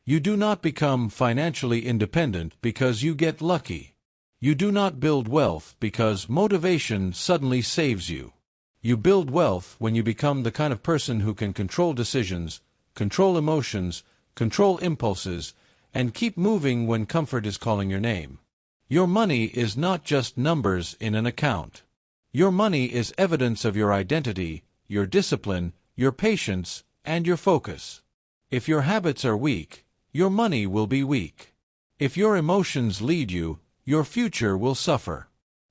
You do not become financially independent because you get lucky. You do not build wealth because motivation suddenly saves you. You build wealth when you become the kind of person who can control decisions, control emotions, control impulses, and keep moving when comfort is calling your name. Your money is not just numbers in an account. Your money is evidence of your identity, your discipline, your patience, and your focus. If your habits are weak, your money will be weak. If your emotions lead you, your future will suffer.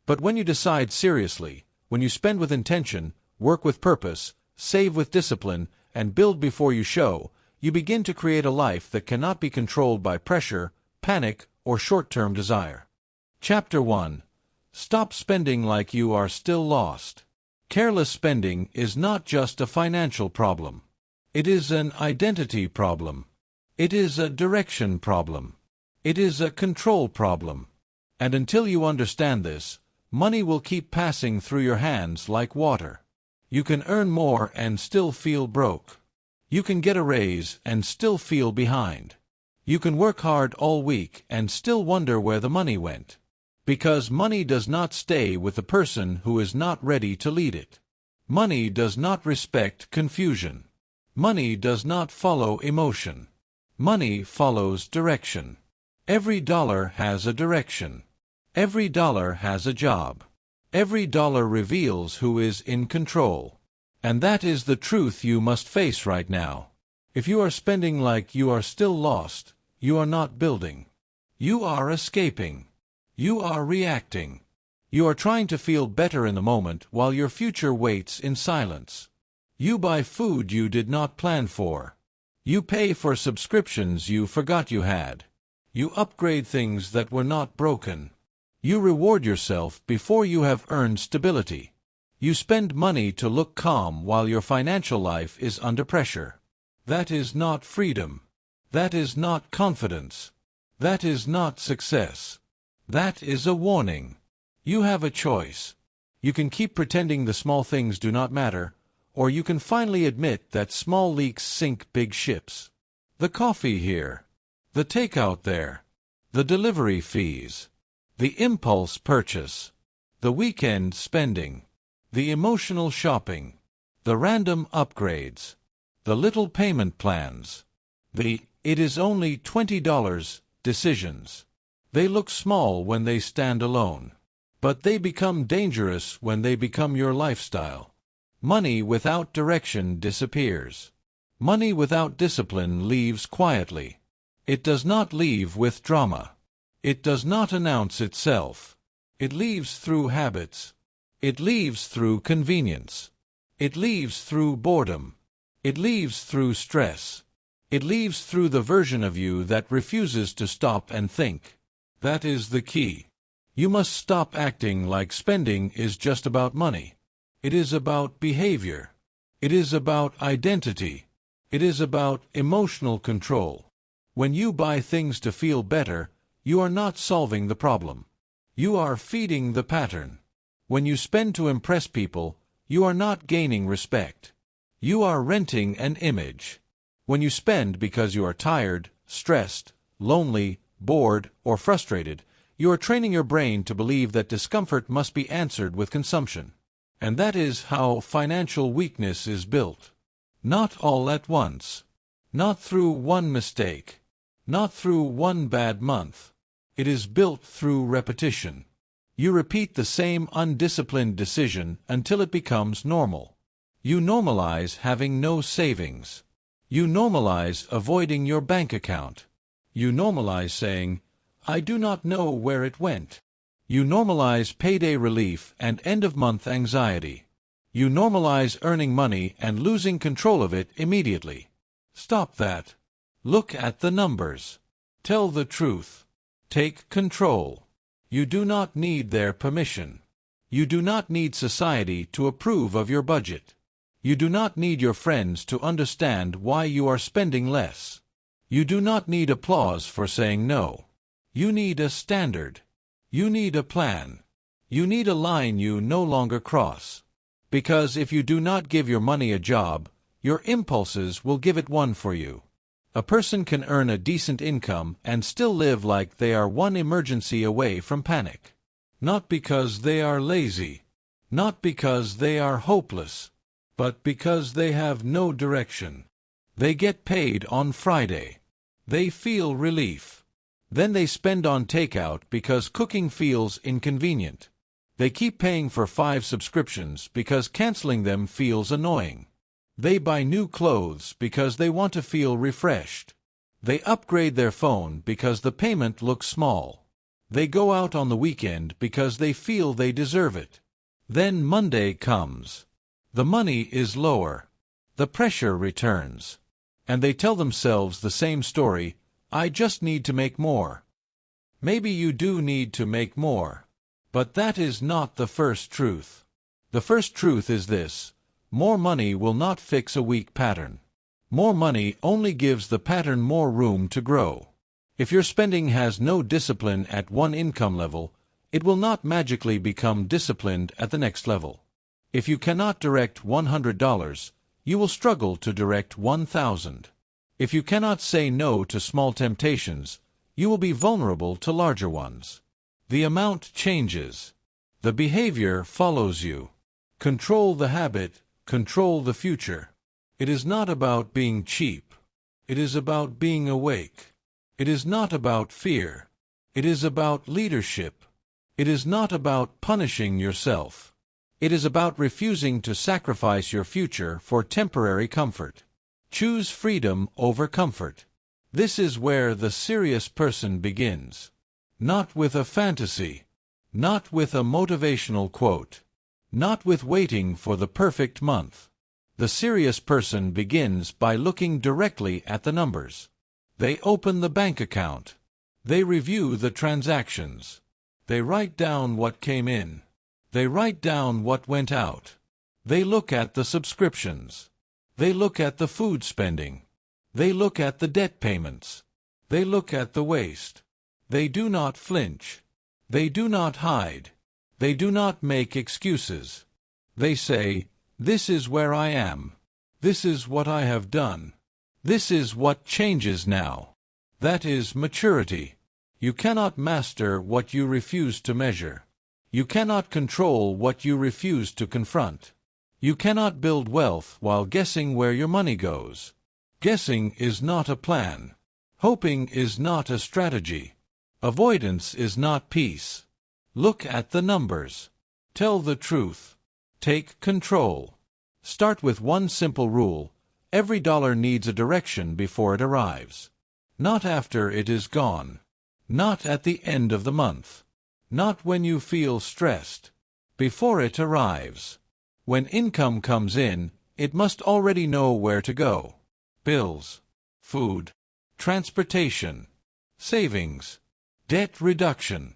But when you decide seriously, when you spend with intention, work with purpose, save with discipline, and build before you show, you begin to create a life that cannot be controlled by pressure, panic, or short-term desire. Chapter 1. Stop spending like you are still lost. Careless spending is not just a financial problem. It is an identity problem. It is a direction problem. It is a control problem. And until you understand this, money will keep passing through your hands like water. You can earn more and still feel broke. You can get a raise and still feel behind. You can work hard all week and still wonder where the money went. Because money does not stay with the person who is not ready to lead it. Money does not respect confusion. Money does not follow emotion. Money follows direction. Every dollar has a direction. Every dollar has a job. Every dollar reveals who is in control. And that is the truth you must face right now. If you are spending like you are still lost, you are not building. You are escaping. You are reacting. You are trying to feel better in the moment while your future waits in silence. You buy food you did not plan for. You pay for subscriptions you forgot you had. You upgrade things that were not broken. You reward yourself before you have earned stability. You spend money to look calm while your financial life is under pressure. That is not freedom. That is not confidence. That is not success. That is a warning. You have a choice. You can keep pretending the small things do not matter, or you can finally admit that small leaks sink big ships. The coffee here. The takeout there. The delivery fees. The impulse purchase. The weekend spending. The emotional shopping. The random upgrades. The little payment plans. The "it is only $20" decisions. They look small when they stand alone. But they become dangerous when they become your lifestyle. Money without direction disappears. Money without discipline leaves quietly. It does not leave with drama. It does not announce itself. It leaves through habits. It leaves through convenience. It leaves through boredom. It leaves through stress. It leaves through the version of you that refuses to stop and think. That is the key. You must stop acting like spending is just about money. It is about behavior. It is about identity. It is about emotional control. When you buy things to feel better, you are not solving the problem. You are feeding the pattern. When you spend to impress people, you are not gaining respect. You are renting an image. When you spend because you are tired, stressed, lonely, bored, or frustrated, you are training your brain to believe that discomfort must be answered with consumption. And that is how financial weakness is built. Not all at once. Not through one mistake. Not through one bad month. It is built through repetition. You repeat the same undisciplined decision until it becomes normal. You normalize having no savings. You normalize avoiding your bank account. You normalize saying, "I do not know where it went." You normalize payday relief and end-of-month anxiety. You normalize earning money and losing control of it immediately. Stop that. Look at the numbers. Tell the truth. Take control. You do not need their permission. You do not need society to approve of your budget. You do not need your friends to understand why you are spending less. You do not need applause for saying no. You need a standard. You need a plan. You need a line you no longer cross. Because if you do not give your money a job, your impulses will give it one for you. A person can earn a decent income and still live like they are one emergency away from panic. Not because they are lazy, not because they are hopeless, but because they have no direction. They get paid on Friday. They feel relief. Then they spend on takeout because cooking feels inconvenient. They keep paying for 5 subscriptions because canceling them feels annoying. They buy new clothes because they want to feel refreshed. They upgrade their phone because the payment looks small. They go out on the weekend because they feel they deserve it. Then Monday comes. The money is lower. The pressure returns. And they tell themselves the same story, I just need to make more. Maybe you do need to make more. But that is not the first truth. The first truth is this: more money will not fix a weak pattern. More money only gives the pattern more room to grow. If your spending has no discipline at one income level, it will not magically become disciplined at the next level. If you cannot direct $100, you will struggle to direct 1,000. If you cannot say no to small temptations, you will be vulnerable to larger ones. The amount changes. The behavior follows you. Control the habit, control the future. It is not about being cheap. It is about being awake. It is not about fear. It is about leadership. It is not about punishing yourself. It is about refusing to sacrifice your future for temporary comfort. Choose freedom over comfort. This is where the serious person begins. Not with a fantasy. Not with a motivational quote. Not with waiting for the perfect month. The serious person begins by looking directly at the numbers. They open the bank account. They review the transactions. They write down what came in. They write down what went out. They look at the subscriptions. They look at the food spending. They look at the debt payments. They look at the waste. They do not flinch. They do not hide. They do not make excuses. They say, this is where I am. This is what I have done. This is what changes now. That is maturity. You cannot master what you refuse to measure. You cannot control what you refuse to confront. You cannot build wealth while guessing where your money goes. Guessing is not a plan. Hoping is not a strategy. Avoidance is not peace. Look at the numbers. Tell the truth. Take control. Start with one simple rule: every dollar needs a direction before it arrives. Not after it is gone. Not at the end of the month. Not when you feel stressed. Before it arrives. When income comes in, it must already know where to go. Bills, food, transportation, savings, debt reduction,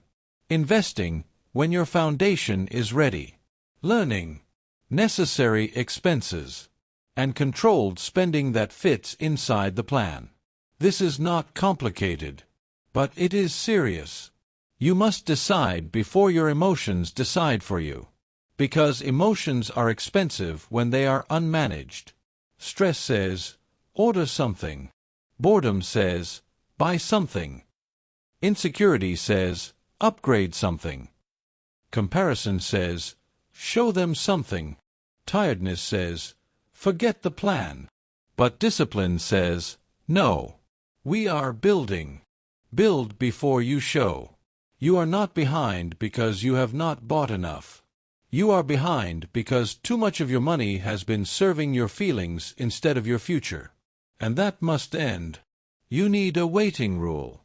investing when your foundation is ready, learning, necessary expenses, and controlled spending that fits inside the plan. This is not complicated, but it is serious. You must decide before your emotions decide for you, because emotions are expensive when they are unmanaged. Stress says, order something. Boredom says, buy something. Insecurity says, upgrade something. Comparison says, show them something. Tiredness says, forget the plan. But discipline says, no. We are building. Build before you show. You are not behind because you have not bought enough. You are behind because too much of your money has been serving your feelings instead of your future. And that must end. You need a waiting rule.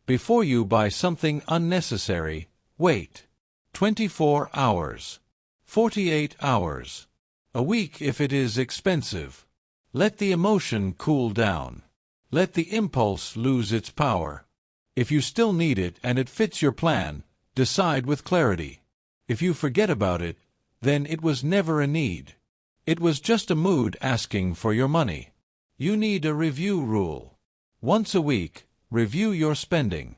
Before you buy something unnecessary, wait. 24 hours. 48 hours. A week if it is expensive. Let the emotion cool down. Let the impulse lose its power. If you still need it and it fits your plan, decide with clarity. If you forget about it, then it was never a need. It was just a mood asking for your money. You need a review rule. Once a week, review your spending.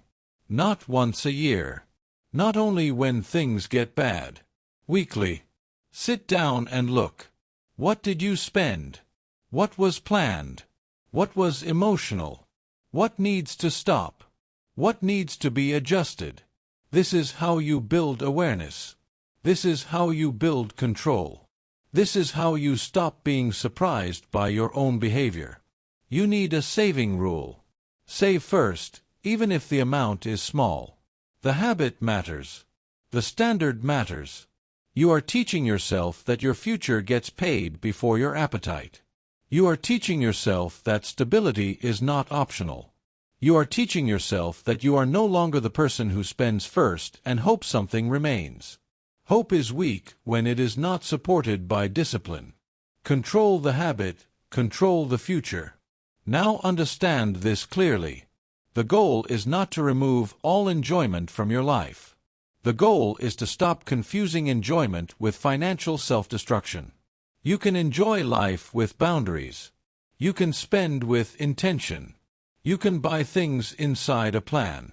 Not once a year. Not only when things get bad. Weekly. Sit down and look. What did you spend? What was planned? What was emotional? What needs to stop? What needs to be adjusted? This is how you build awareness. This is how you build control. This is how you stop being surprised by your own behavior. You need a saving rule. Save first, even if the amount is small. The habit matters. The standard matters. You are teaching yourself that your future gets paid before your appetite. You are teaching yourself that stability is not optional. You are teaching yourself that you are no longer the person who spends first and hopes something remains. Hope is weak when it is not supported by discipline. Control the habit, control the future. Now understand this clearly. The goal is not to remove all enjoyment from your life. The goal is to stop confusing enjoyment with financial self-destruction. You can enjoy life with boundaries. You can spend with intention. You can buy things inside a plan.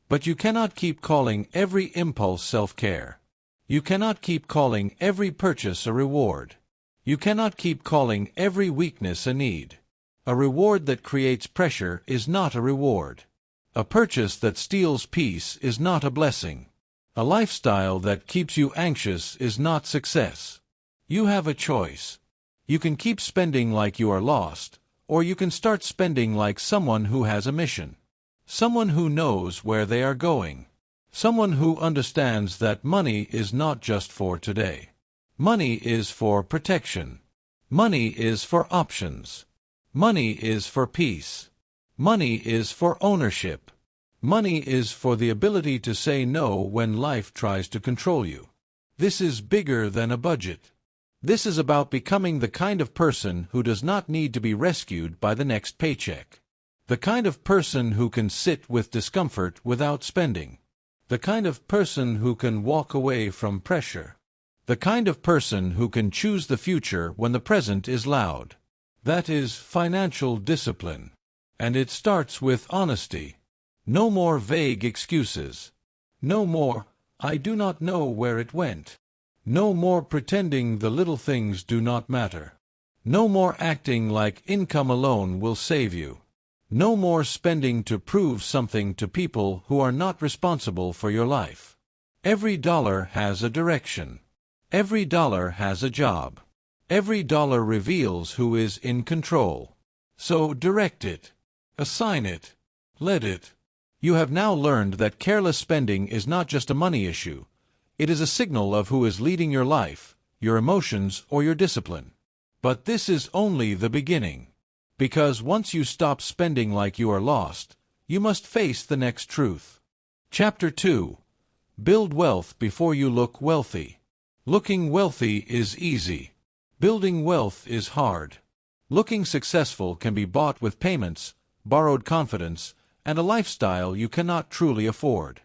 But you cannot keep calling every impulse self-care. You cannot keep calling every purchase a reward. You cannot keep calling every weakness a need. A reward that creates pressure is not a reward. A purchase that steals peace is not a blessing. A lifestyle that keeps you anxious is not success. You have a choice. You can keep spending like you are lost, or you can start spending like someone who has a mission. Someone who knows where they are going. Someone who understands that money is not just for today. Money is for protection. Money is for options. Money is for peace. Money is for ownership. Money is for the ability to say no when life tries to control you. This is bigger than a budget. This is about becoming the kind of person who does not need to be rescued by the next paycheck. The kind of person who can sit with discomfort without spending. The kind of person who can walk away from pressure. The kind of person who can choose the future when the present is loud. That is financial discipline. And it starts with honesty. No more vague excuses. No more, "I do not know where it went." No more pretending the little things do not matter. No more acting like income alone will save you. No more spending to prove something to people who are not responsible for your life. Every dollar has a direction. Every dollar has a job. Every dollar reveals who is in control. So direct it. Assign it. Let it. You have now learned that careless spending is not just a money issue. It is a signal of who is leading your life, your emotions, or your discipline. But this is only the beginning. Because once you stop spending like you are lost, you must face the next truth. Chapter 2. Build wealth before you look wealthy. Looking wealthy is easy. Building wealth is hard. Looking successful can be bought with payments, borrowed confidence, and a lifestyle you cannot truly afford.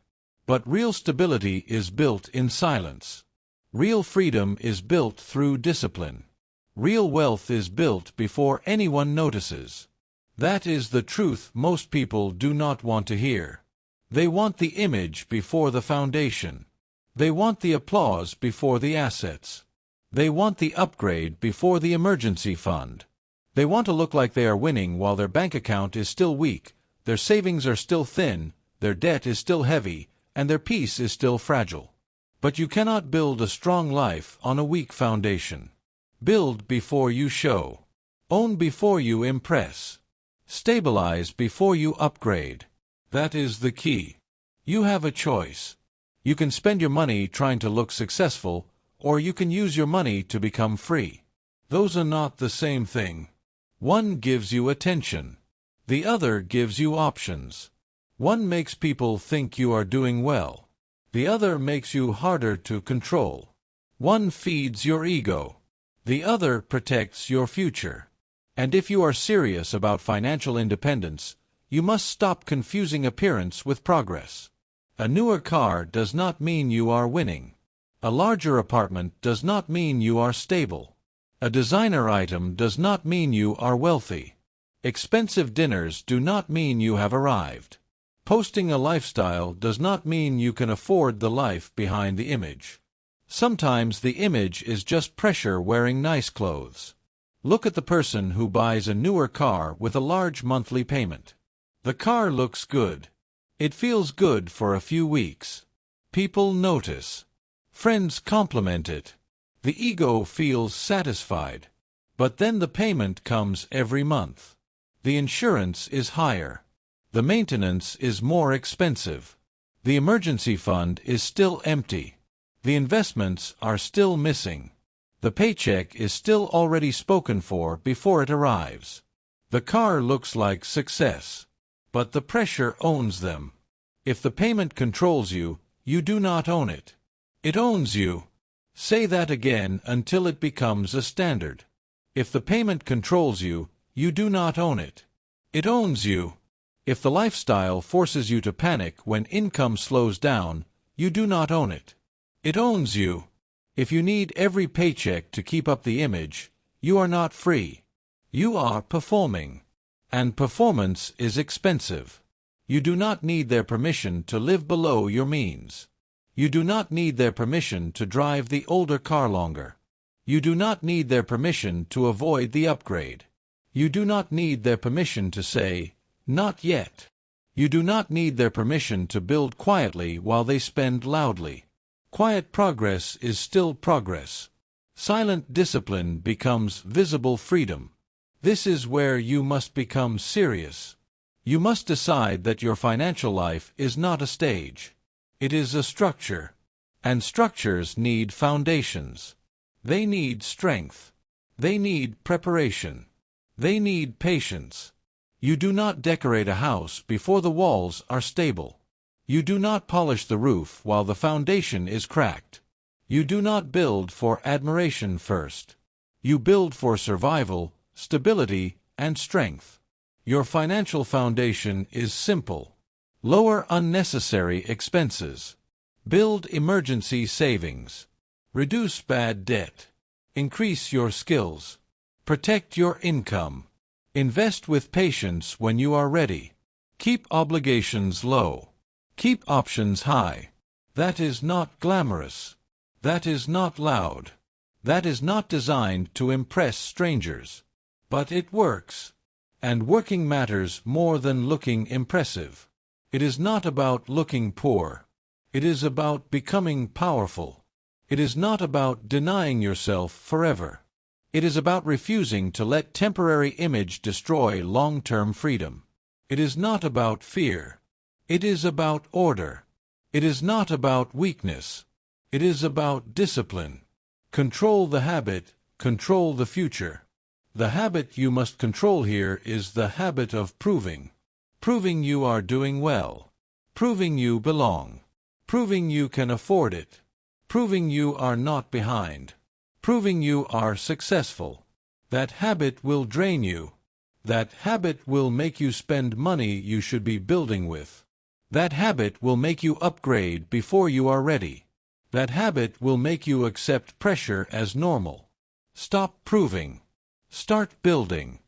But real stability is built in silence. Real freedom is built through discipline. Real wealth is built before anyone notices. That is the truth most people do not want to hear. They want the image before the foundation. They want the applause before the assets. They want the upgrade before the emergency fund. They want to look like they are winning while their bank account is still weak, their savings are still thin, their debt is still heavy, and their peace is still fragile. But you cannot build a strong life on a weak foundation. Build before you show. Own before you impress. Stabilize before you upgrade. That is the key. You have a choice. You can spend your money trying to look successful, or you can use your money to become free. Those are not the same thing. One gives you attention. The other gives you options. One makes people think you are doing well. The other makes you harder to control. One feeds your ego. The other protects your future. And if you are serious about financial independence, you must stop confusing appearance with progress. A newer car does not mean you are winning. A larger apartment does not mean you are stable. A designer item does not mean you are wealthy. Expensive dinners do not mean you have arrived. Posting a lifestyle does not mean you can afford the life behind the image. Sometimes the image is just pressure wearing nice clothes. Look at the person who buys a newer car with a large monthly payment. The car looks good. It feels good for a few weeks. People notice. Friends compliment it. The ego feels satisfied. But then the payment comes every month. The insurance is higher. The maintenance is more expensive. The emergency fund is still empty. The investments are still missing. The paycheck is still already spoken for before it arrives. The car looks like success. But the pressure owns them. If the payment controls you, you do not own it. It owns you. Say that again until it becomes a standard. If the payment controls you, you do not own it. It owns you. If the lifestyle forces you to panic when income slows down, you do not own it. It owns you. If you need every paycheck to keep up the image, you are not free. You are performing. And performance is expensive. You do not need their permission to live below your means. You do not need their permission to drive the older car longer. You do not need their permission to avoid the upgrade. You do not need their permission to say, "Not yet." You do not need their permission to build quietly while they spend loudly. Quiet progress is still progress. Silent discipline becomes visible freedom. This is where you must become serious. You must decide that your financial life is not a stage. It is a structure. And structures need foundations. They need strength. They need preparation. They need patience. You do not decorate a house before the walls are stable. You do not polish the roof while the foundation is cracked. You do not build for admiration first. You build for survival, stability, and strength. Your financial foundation is simple. Lower unnecessary expenses. Build emergency savings. Reduce bad debt. Increase your skills. Protect your income. Invest with patience when you are ready. Keep obligations low. Keep options high. That is not glamorous. That is not loud. That is not designed to impress strangers. But it works. And working matters more than looking impressive. It is not about looking poor. It is about becoming powerful. It is not about denying yourself forever. It is about refusing to let temporary image destroy long-term freedom. It is not about fear. It is about order. It is not about weakness. It is about discipline. Control the habit, control the future. The habit you must control here is the habit of proving. Proving you are doing well. Proving you belong. Proving you can afford it. Proving you are not behind. Proving you are successful. That habit will drain you. That habit will make you spend money you should be building with. That habit will make you upgrade before you are ready. That habit will make you accept pressure as normal. Stop proving. Start building.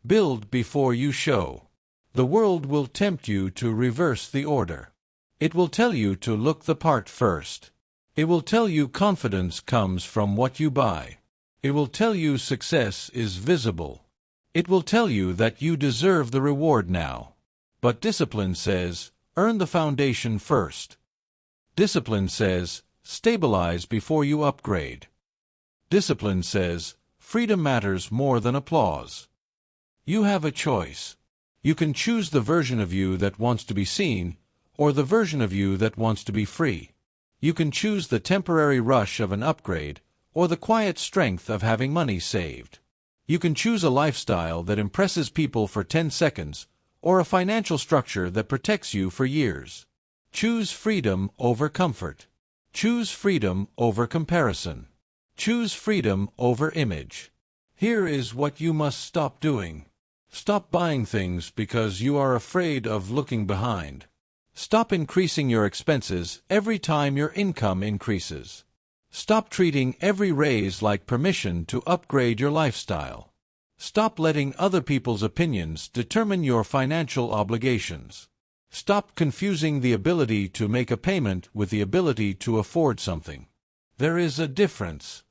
Build before you show. The world will tempt you to reverse the order. It will tell you to look the part first. It will tell you confidence comes from what you buy. It will tell you success is visible. It will tell you that you deserve the reward now. But discipline says, earn the foundation first. Discipline says, stabilize before you upgrade. Discipline says, freedom matters more than applause. You have a choice. You can choose the version of you that wants to be seen, or the version of you that wants to be free. You can choose the temporary rush of an upgrade, or the quiet strength of having money saved. You can choose a lifestyle that impresses people for 10 seconds, or a financial structure that protects you for years. Choose freedom over comfort. Choose freedom over comparison. Choose freedom over image. Here is what you must stop doing. Stop buying things because you are afraid of looking behind. Stop increasing your expenses every time your income increases. Stop treating every raise like permission to upgrade your lifestyle. Stop letting other people's opinions determine your financial obligations. Stop confusing the ability to make a payment with the ability to afford something. There is a difference.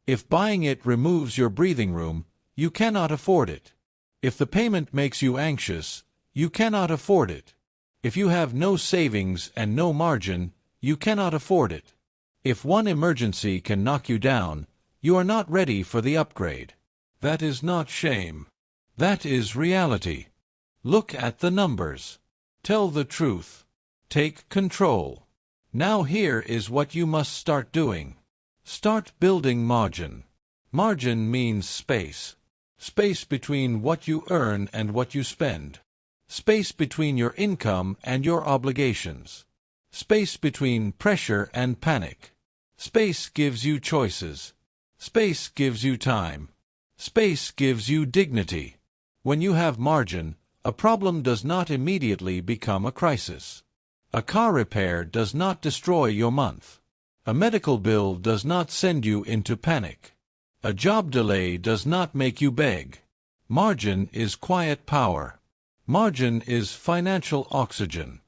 If buying it removes your breathing room, you cannot afford it. If the payment makes you anxious, you cannot afford it. If you have no savings and no margin, you cannot afford it. If one emergency can knock you down, you are not ready for the upgrade. That is not shame. That is reality. Look at the numbers. Tell the truth. Take control. Now here is what you must start doing. Start building margin. Margin means space. Space between what you earn and what you spend. Space between your income and your obligations. Space between pressure and panic. Space gives you choices. Space gives you time. Space gives you dignity. When you have margin, a problem does not immediately become a crisis. A car repair does not destroy your month. A medical bill does not send you into panic. A job delay does not make you beg. Margin is quiet power. Margin is financial oxygen.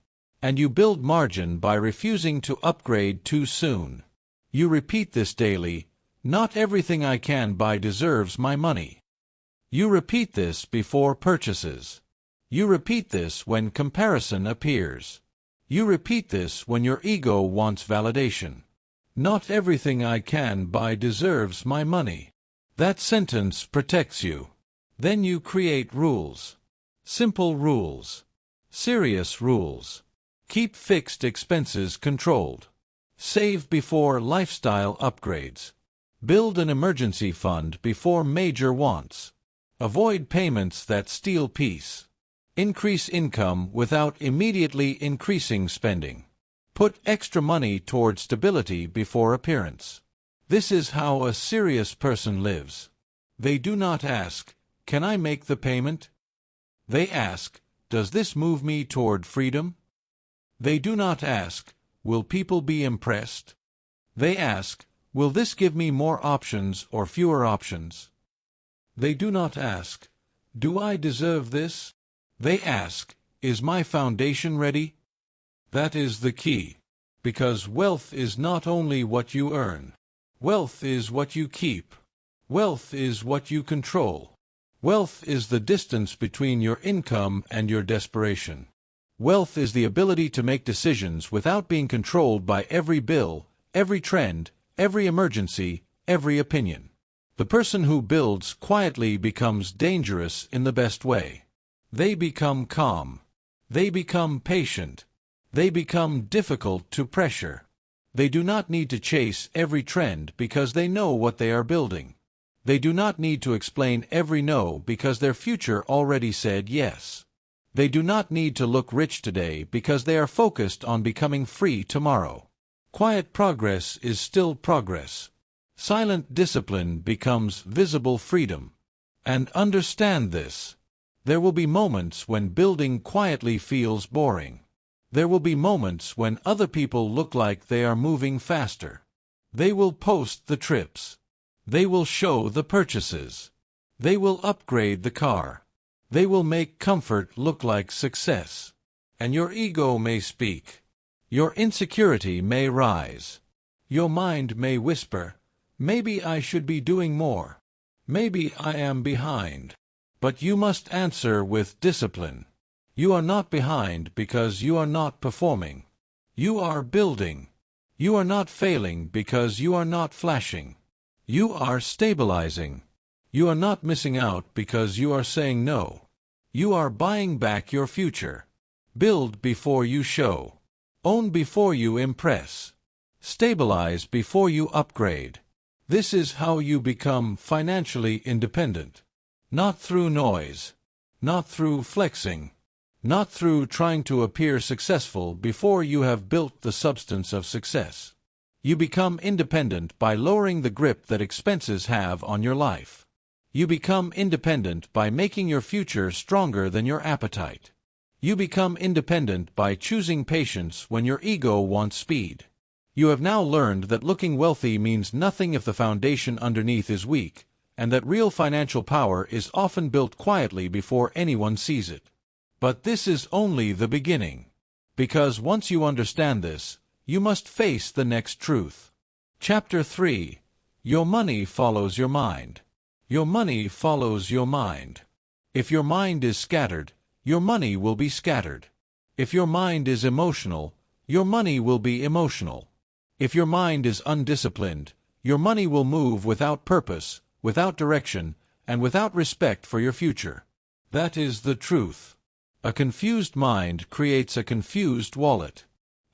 And you build margin by refusing to upgrade too soon. You repeat this daily. Not everything I can buy deserves my money. You repeat this before purchases. You repeat this when comparison appears. You repeat this when your ego wants validation. Not everything I can buy deserves my money. That sentence protects you. Then you create rules. Simple rules. Serious rules. Keep fixed expenses controlled. Save before lifestyle upgrades. Build an emergency fund before major wants. Avoid payments that steal peace. Increase income without immediately increasing spending. Put extra money toward stability before appearance. This is how a serious person lives. They do not ask, "Can I make the payment?" They ask, "Does this move me toward freedom?" They do not ask, "Will people be impressed?" They ask, "Will this give me more options or fewer options?" They do not ask, "Do I deserve this?" They ask, "Is my foundation ready?" That is the key. Because wealth is not only what you earn. Wealth is what you keep. Wealth is what you control. Wealth is the distance between your income and your desperation. Wealth is the ability to make decisions without being controlled by every bill, every trend, every emergency, every opinion. The person who builds quietly becomes dangerous in the best way. They become calm. They become patient. They become difficult to pressure. They do not need to chase every trend because they know what they are building. They do not need to explain every no because their future already said yes. They do not need to look rich today because they are focused on becoming free tomorrow. Quiet progress is still progress. Silent discipline becomes visible freedom. And understand this. There will be moments when building quietly feels boring. There will be moments when other people look like they are moving faster. They will post the trips. They will show the purchases. They will upgrade the car. They will make comfort look like success. And your ego may speak. Your insecurity may rise. Your mind may whisper, "Maybe I should be doing more. Maybe I am behind." But you must answer with discipline. You are not behind because you are not performing. You are building. You are not failing because you are not flashing. You are stabilizing. You are not missing out because you are saying no. You are buying back your future. Build before you show. Own before you impress. Stabilize before you upgrade. This is how you become financially independent. Not through noise. Not through flexing. Not through trying to appear successful before you have built the substance of success. You become independent by lowering the grip that expenses have on your life. You become independent by making your future stronger than your appetite. You become independent by choosing patience when your ego wants speed. You have now learned that looking wealthy means nothing if the foundation underneath is weak, and that real financial power is often built quietly before anyone sees it. But this is only the beginning. Because once you understand this, you must face the next truth. Chapter 3. Your money follows your mind. Your money follows your mind. If your mind is scattered, your money will be scattered. If your mind is emotional, your money will be emotional. If your mind is undisciplined, your money will move without purpose, without direction, and without respect for your future. That is the truth. A confused mind creates a confused wallet.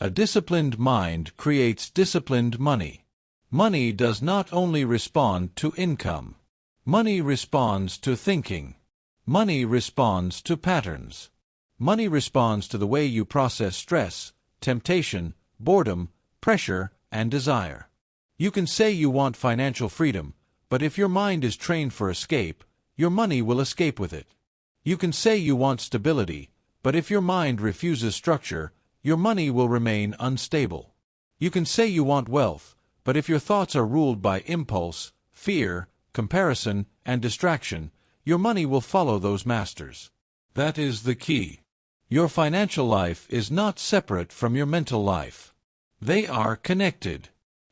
A disciplined mind creates disciplined money. Money does not only respond to income. Money responds to thinking. Money responds to patterns. Money responds to the way you process stress, temptation, boredom, pressure, and desire. You can say you want financial freedom, but if your mind is trained for escape, your money will escape with it. You can say you want stability, but if your mind refuses structure, your money will remain unstable. You can say you want wealth, but if your thoughts are ruled by impulse, fear, comparison, and distraction, your money will follow those masters. That is the key. Your financial life is not separate from your mental life. They are connected.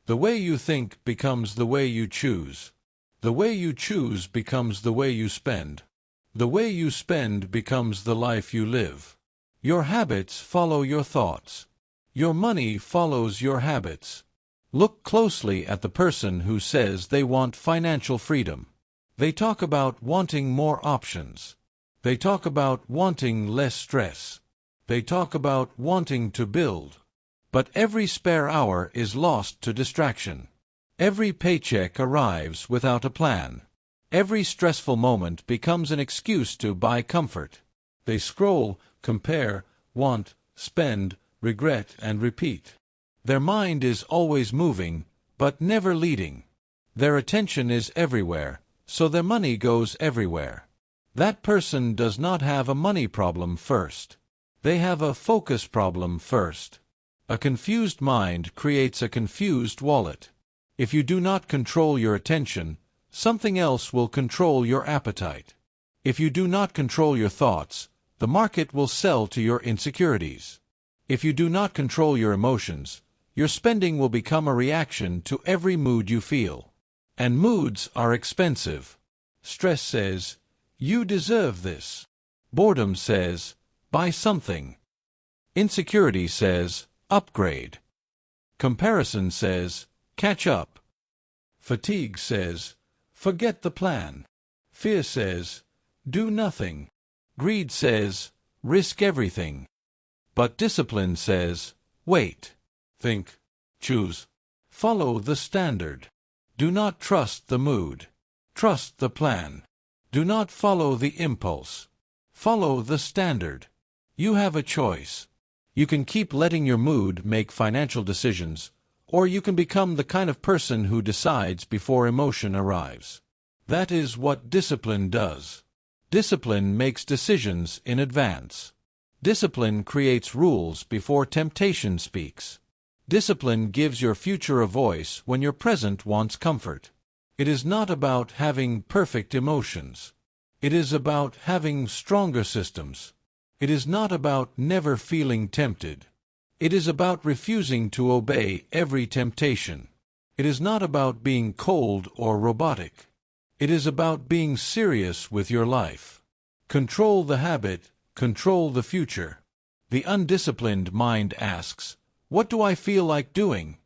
The way you think becomes the way you choose. The way you choose becomes the way you spend. The way you spend becomes the life you live. Your habits follow your thoughts. Your money follows your habits. Look closely at the person who says they want financial freedom. They talk about wanting more options. They talk about wanting less stress. They talk about wanting to build. But every spare hour is lost to distraction. Every paycheck arrives without a plan. Every stressful moment becomes an excuse to buy comfort. They scroll, compare, want, spend, regret, and repeat. Their mind is always moving, but never leading. Their attention is everywhere, so their money goes everywhere. That person does not have a money problem first. They have a focus problem first. A confused mind creates a confused wallet. If you do not control your attention, something else will control your appetite. If you do not control your thoughts, the market will sell to your insecurities. If you do not control your emotions, your spending will become a reaction to every mood you feel. And moods are expensive. Stress says, "You deserve this." Boredom says, "Buy something." Insecurity says, "Upgrade." Comparison says, "Catch up." Fatigue says, "Forget the plan." Fear says, "Do nothing." Greed says, "Risk everything." But discipline says, "Wait. Think. Choose. Follow the standard. Do not trust the mood. Trust the plan. Do not follow the impulse. Follow the standard. You have a choice. You can keep letting your mood make financial decisions, or you can become the kind of person who decides before emotion arrives. That is what discipline does. Discipline makes decisions in advance. Discipline creates rules before temptation speaks. Discipline gives your future a voice when your present wants comfort. It is not about having perfect emotions. It is about having stronger systems. It is not about never feeling tempted. It is about refusing to obey every temptation. It is not about being cold or robotic. It is about being serious with your life. Control the habit, control the future. The undisciplined mind asks, "What do I feel like doing?"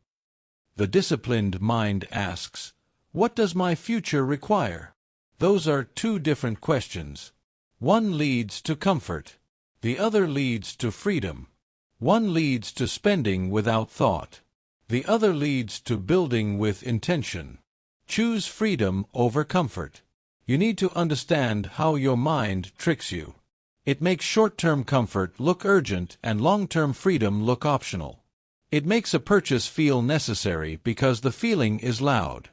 The disciplined mind asks, "What does my future require?" Those are two different questions. One leads to comfort. The other leads to freedom. One leads to spending without thought. The other leads to building with intention. Choose freedom over comfort. You need to understand how your mind tricks you. It makes short-term comfort look urgent and long-term freedom look optional. It makes a purchase feel necessary because the feeling is loud.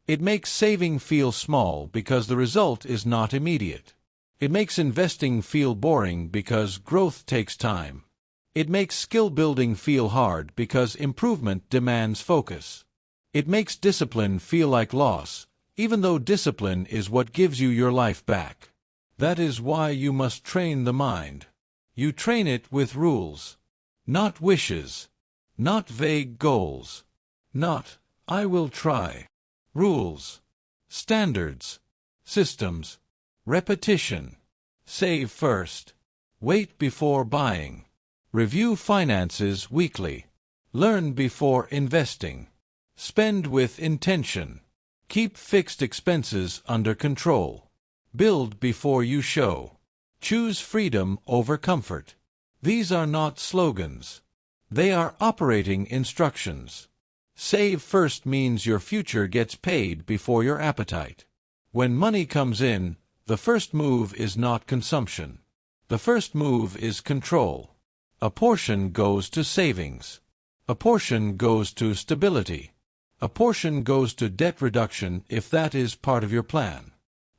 It makes saving feel small because the result is not immediate. It makes investing feel boring because growth takes time. It makes skill building feel hard because improvement demands focus. It makes discipline feel like loss, even though discipline is what gives you your life back. That is why you must train the mind. You train it with rules, not wishes, not vague goals, not, "I will try." Rules, standards, systems, repetition. Save first. Wait before buying. Review finances weekly. Learn before investing. Spend with intention. Keep fixed expenses under control. Build before you show. Choose freedom over comfort. These are not slogans. They are operating instructions. Save first means your future gets paid before your appetite. When money comes in, the first move is not consumption. The first move is control. A portion goes to savings. A portion goes to stability. A portion goes to debt reduction if that is part of your plan.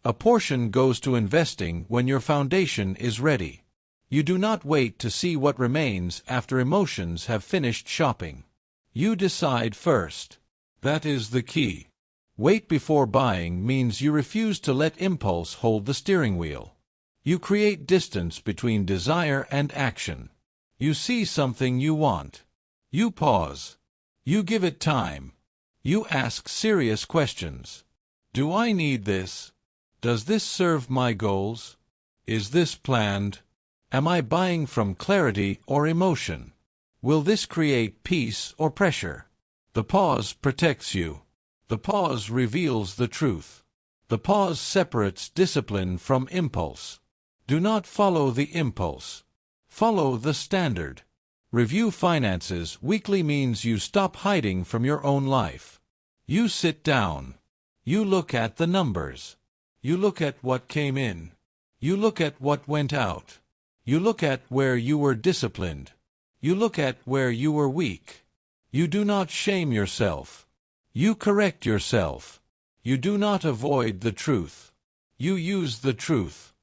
A portion goes to investing when your foundation is ready. You do not wait to see what remains after emotions have finished shopping. You decide first. That is the key. Wait before buying means you refuse to let impulse hold the steering wheel. You create distance between desire and action. You see something you want. You pause. You give it time. You ask serious questions. Do I need this? Does this serve my goals? Is this planned? Am I buying from clarity or emotion? Will this create peace or pressure? The pause protects you. The pause reveals the truth. The pause separates discipline from impulse. Do not follow the impulse. Follow the standard. Review finances weekly means you stop hiding from your own life. You sit down. You look at the numbers. You look at what came in. You look at what went out. You look at where you were disciplined. You look at where you were weak. You do not shame yourself. You correct yourself. You do not avoid the truth. You use the truth.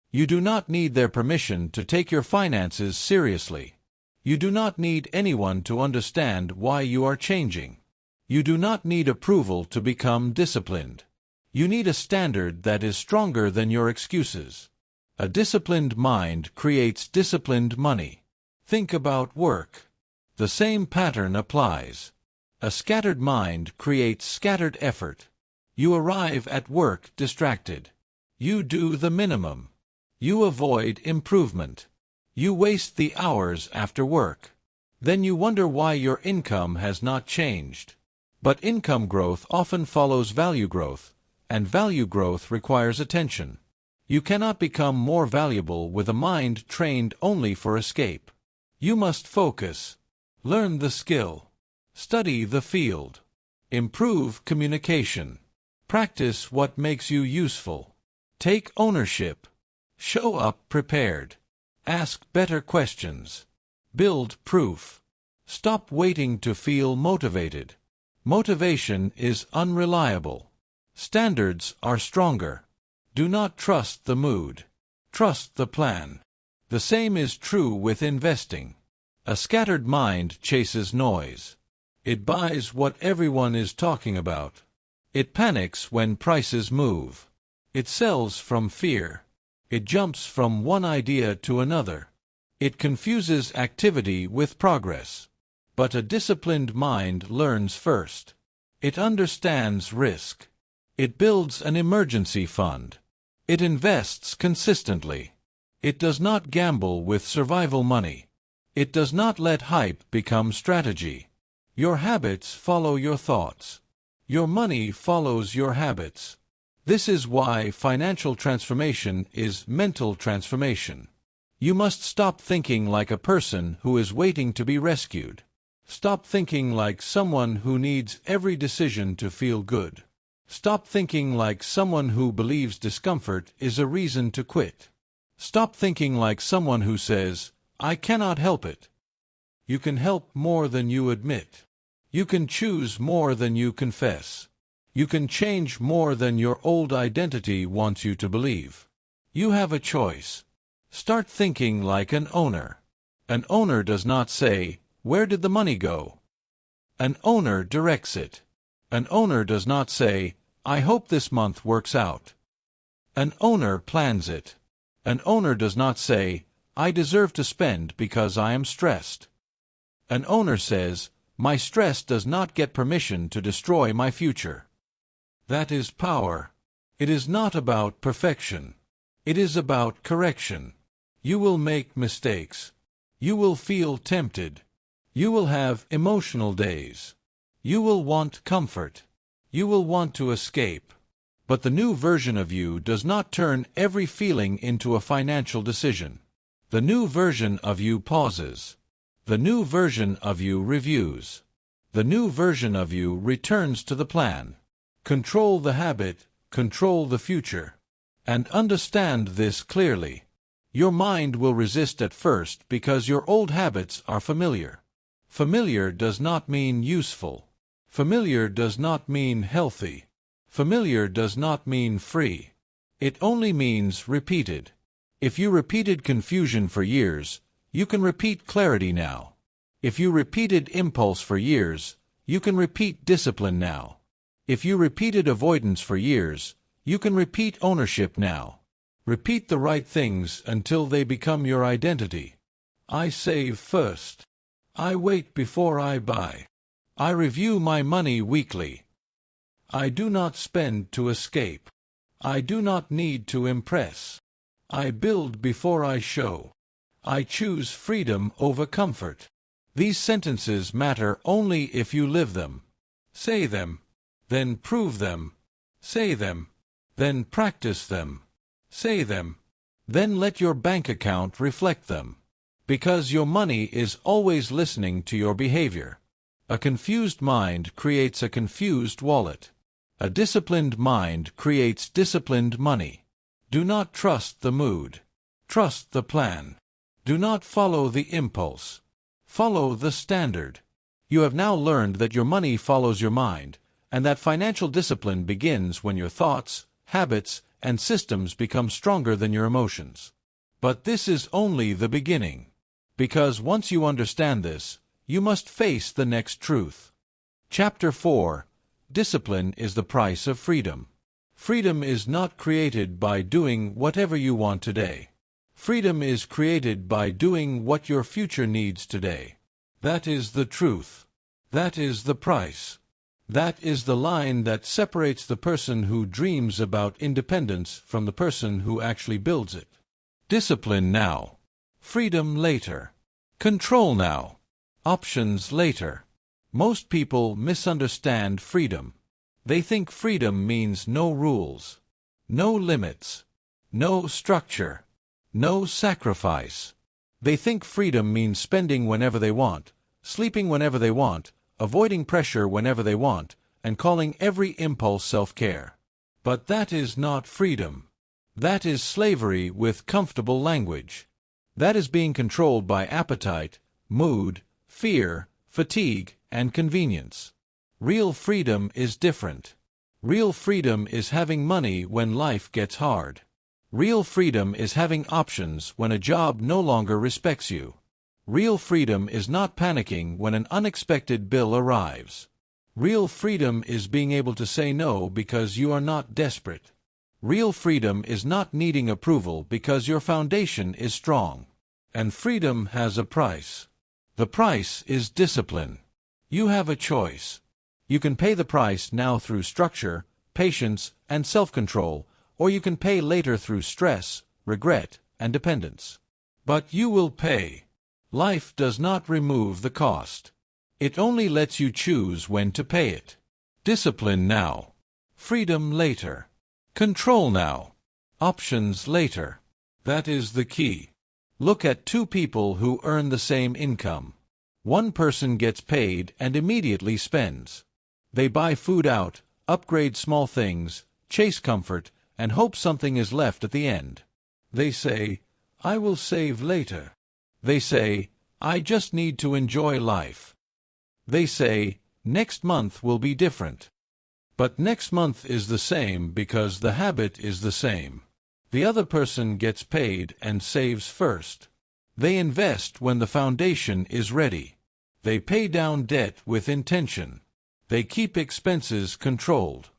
You do not need their permission to take your finances seriously. You do not need anyone to understand why you are changing. You do not need approval to become disciplined. You need a standard that is stronger than your excuses. A disciplined mind creates disciplined money. Think about work. The same pattern applies. A scattered mind creates scattered effort. You arrive at work distracted. You do the minimum. You avoid improvement. You waste the hours after work. Then you wonder why your income has not changed. But income growth often follows value growth, and value growth requires attention. You cannot become more valuable with a mind trained only for escape. You must focus. Learn the skill. Study the field. Improve communication. Practice what makes you useful. Take ownership. Show up prepared. Ask better questions. Build proof. Stop waiting to feel motivated. Motivation is unreliable. Standards are stronger. Do not trust the mood. Trust the plan. The same is true with investing. A scattered mind chases noise. It buys what everyone is talking about. It panics when prices move. It sells from fear. It jumps from one idea to another. It confuses activity with progress. But a disciplined mind learns first. It understands risk. It builds an emergency fund. It invests consistently. It does not gamble with survival money. It does not let hype become strategy. Your habits follow your thoughts. Your money follows your habits. This is why financial transformation is mental transformation. You must stop thinking like a person who is waiting to be rescued. Stop thinking like someone who needs every decision to feel good. Stop thinking like someone who believes discomfort is a reason to quit. Stop thinking like someone who says, "I cannot help it." You can help more than you admit. You can choose more than you confess. You can change more than your old identity wants you to believe. You have a choice. Start thinking like an owner. An owner does not say, "Where did the money go?" An owner directs it. An owner does not say, "I hope this month works out." An owner plans it. An owner does not say, "I deserve to spend because I am stressed." An owner says, "My stress does not get permission to destroy my future." That is power. It is not about perfection. It is about correction. You will make mistakes. You will feel tempted. You will have emotional days. You will want comfort. You will want to escape. But the new version of you does not turn every feeling into a financial decision. The new version of you pauses. The new version of you reviews. The new version of you returns to the plan. Control the habit, control the future. And understand this clearly. Your mind will resist at first because your old habits are familiar. Familiar does not mean useful. Familiar does not mean healthy. Familiar does not mean free. It only means repeated. If you repeated confusion for years, you can repeat clarity now. If you repeated impulse for years, you can repeat discipline now. If you repeated avoidance for years, you can repeat ownership now. Repeat the right things until they become your identity. I save first. I wait before I buy. I review my money weekly. I do not spend to escape. I do not need to impress. I build before I show. I choose freedom over comfort. These sentences matter only if you live them. Say them. Then prove them. Say them. Then practice them. Say them. Then let your bank account reflect them. Because your money is always listening to your behavior. A confused mind creates a confused wallet. A disciplined mind creates disciplined money. Do not trust the mood. Trust the plan. Do not follow the impulse. Follow the standard. You have now learned that your money follows your mind, and that financial discipline begins when your thoughts, habits, and systems become stronger than your emotions. But this is only the beginning. Because once you understand this, you must face the next truth. Chapter 4. Discipline is the price of freedom. Freedom is not created by doing whatever you want today. Freedom is created by doing what your future needs today. That is the truth. That is the price. That is the line that separates the person who dreams about independence from the person who actually builds it. Discipline now. Freedom later. Control now. Options later. Most people misunderstand freedom. They think freedom means no rules, no limits, no structure, no sacrifice. They think freedom means spending whenever they want, sleeping whenever they want, avoiding pressure whenever they want, and calling every impulse self-care. But that is not freedom. That is slavery with comfortable language. That is being controlled by appetite, mood, fear, fatigue, and convenience. Real freedom is different. Real freedom is having money when life gets hard. Real freedom is having options when a job no longer respects you. Real freedom is not panicking when an unexpected bill arrives. Real freedom is being able to say no because you are not desperate. Real freedom is not needing approval because your foundation is strong. And freedom has a price. The price is discipline. You have a choice. You can pay the price now through structure, patience, and self-control, or you can pay later through stress, regret, and dependence. But you will pay. Life does not remove the cost. It only lets you choose when to pay it. Discipline now. Freedom later. Control now. Options later. That is the key. Look at two people who earn the same income. One person gets paid and immediately spends. They buy food out, upgrade small things, chase comfort, and hope something is left at the end. They say, "I will save later." They say, "I just need to enjoy life." They say, "Next month will be different." But next month is the same because the habit is the same. The other person gets paid and saves first. They invest when the foundation is ready. They pay down debt with intention. They keep expenses controlled.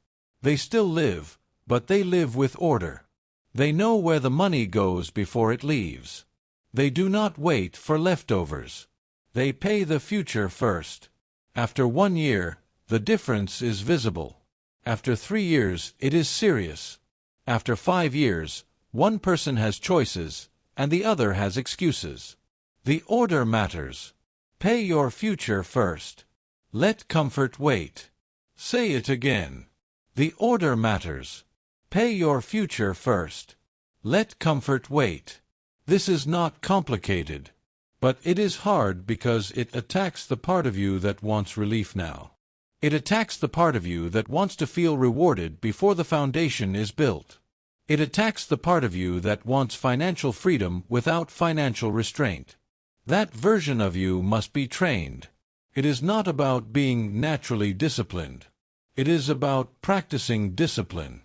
They still live, but they live with order. They know where the money goes before it leaves. They do not wait for leftovers. They pay the future first. After 1 year, the difference is visible. After 3 years, it is serious. After 5 years, one person has choices. and the other has excuses. The order matters. Pay your future first. Let comfort wait. Say it again. The order matters. Pay your future first. Let comfort wait. This is not complicated. But it is hard because it attacks the part of you that wants relief now. It attacks the part of you that wants to feel rewarded before the foundation is built. It attacks the part of you that wants financial freedom without financial restraint. That version of you must be trained. It is not about being naturally disciplined. It is about practicing discipline.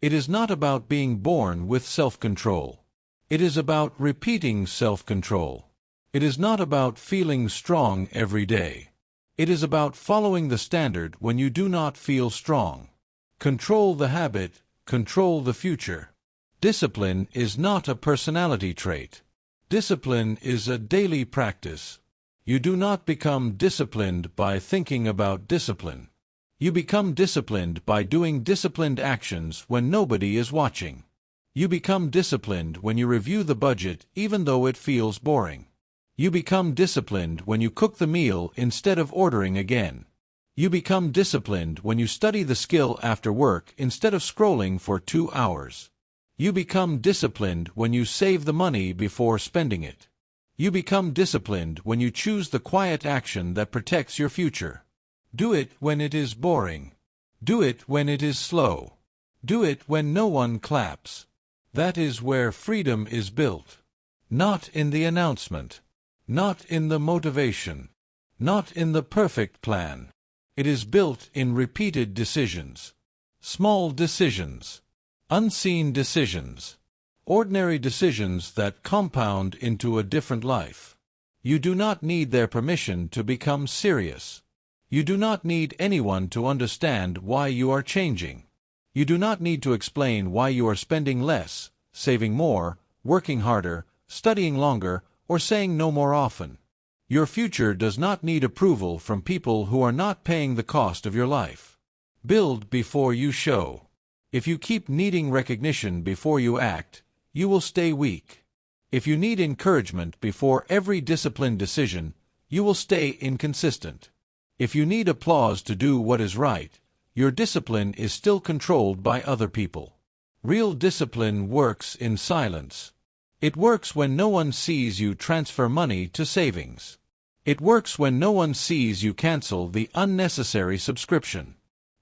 It is not about being born with self-control. It is about repeating self-control. It is not about feeling strong every day. It is about following the standard when you do not feel strong. Control the habit, control the future. Discipline is not a personality trait. Discipline is a daily practice. You do not become disciplined by thinking about discipline. You become disciplined by doing disciplined actions when nobody is watching. You become disciplined when you review the budget even though it feels boring. You become disciplined when you cook the meal instead of ordering again. You become disciplined when you study the skill after work instead of scrolling for 2 hours. You become disciplined when you save the money before spending it. You become disciplined when you choose the quiet action that protects your future. Do it when it is boring. Do it when it is slow. Do it when no one claps. That is where freedom is built. Not in the announcement. Not in the motivation. Not in the perfect plan. It is built in repeated decisions. Small decisions. Unseen decisions. Ordinary decisions that compound into a different life. You do not need their permission to become serious. You do not need anyone to understand why you are changing. You do not need to explain why you are spending less, saving more, working harder, studying longer, or saying no more often. Your future does not need approval from people who are not paying the cost of your life. Build before you show. If you keep needing recognition before you act, you will stay weak. If you need encouragement before every disciplined decision, you will stay inconsistent. If you need applause to do what is right, your discipline is still controlled by other people. Real discipline works in silence. It works when no one sees you transfer money to savings. It works when no one sees you cancel the unnecessary subscription.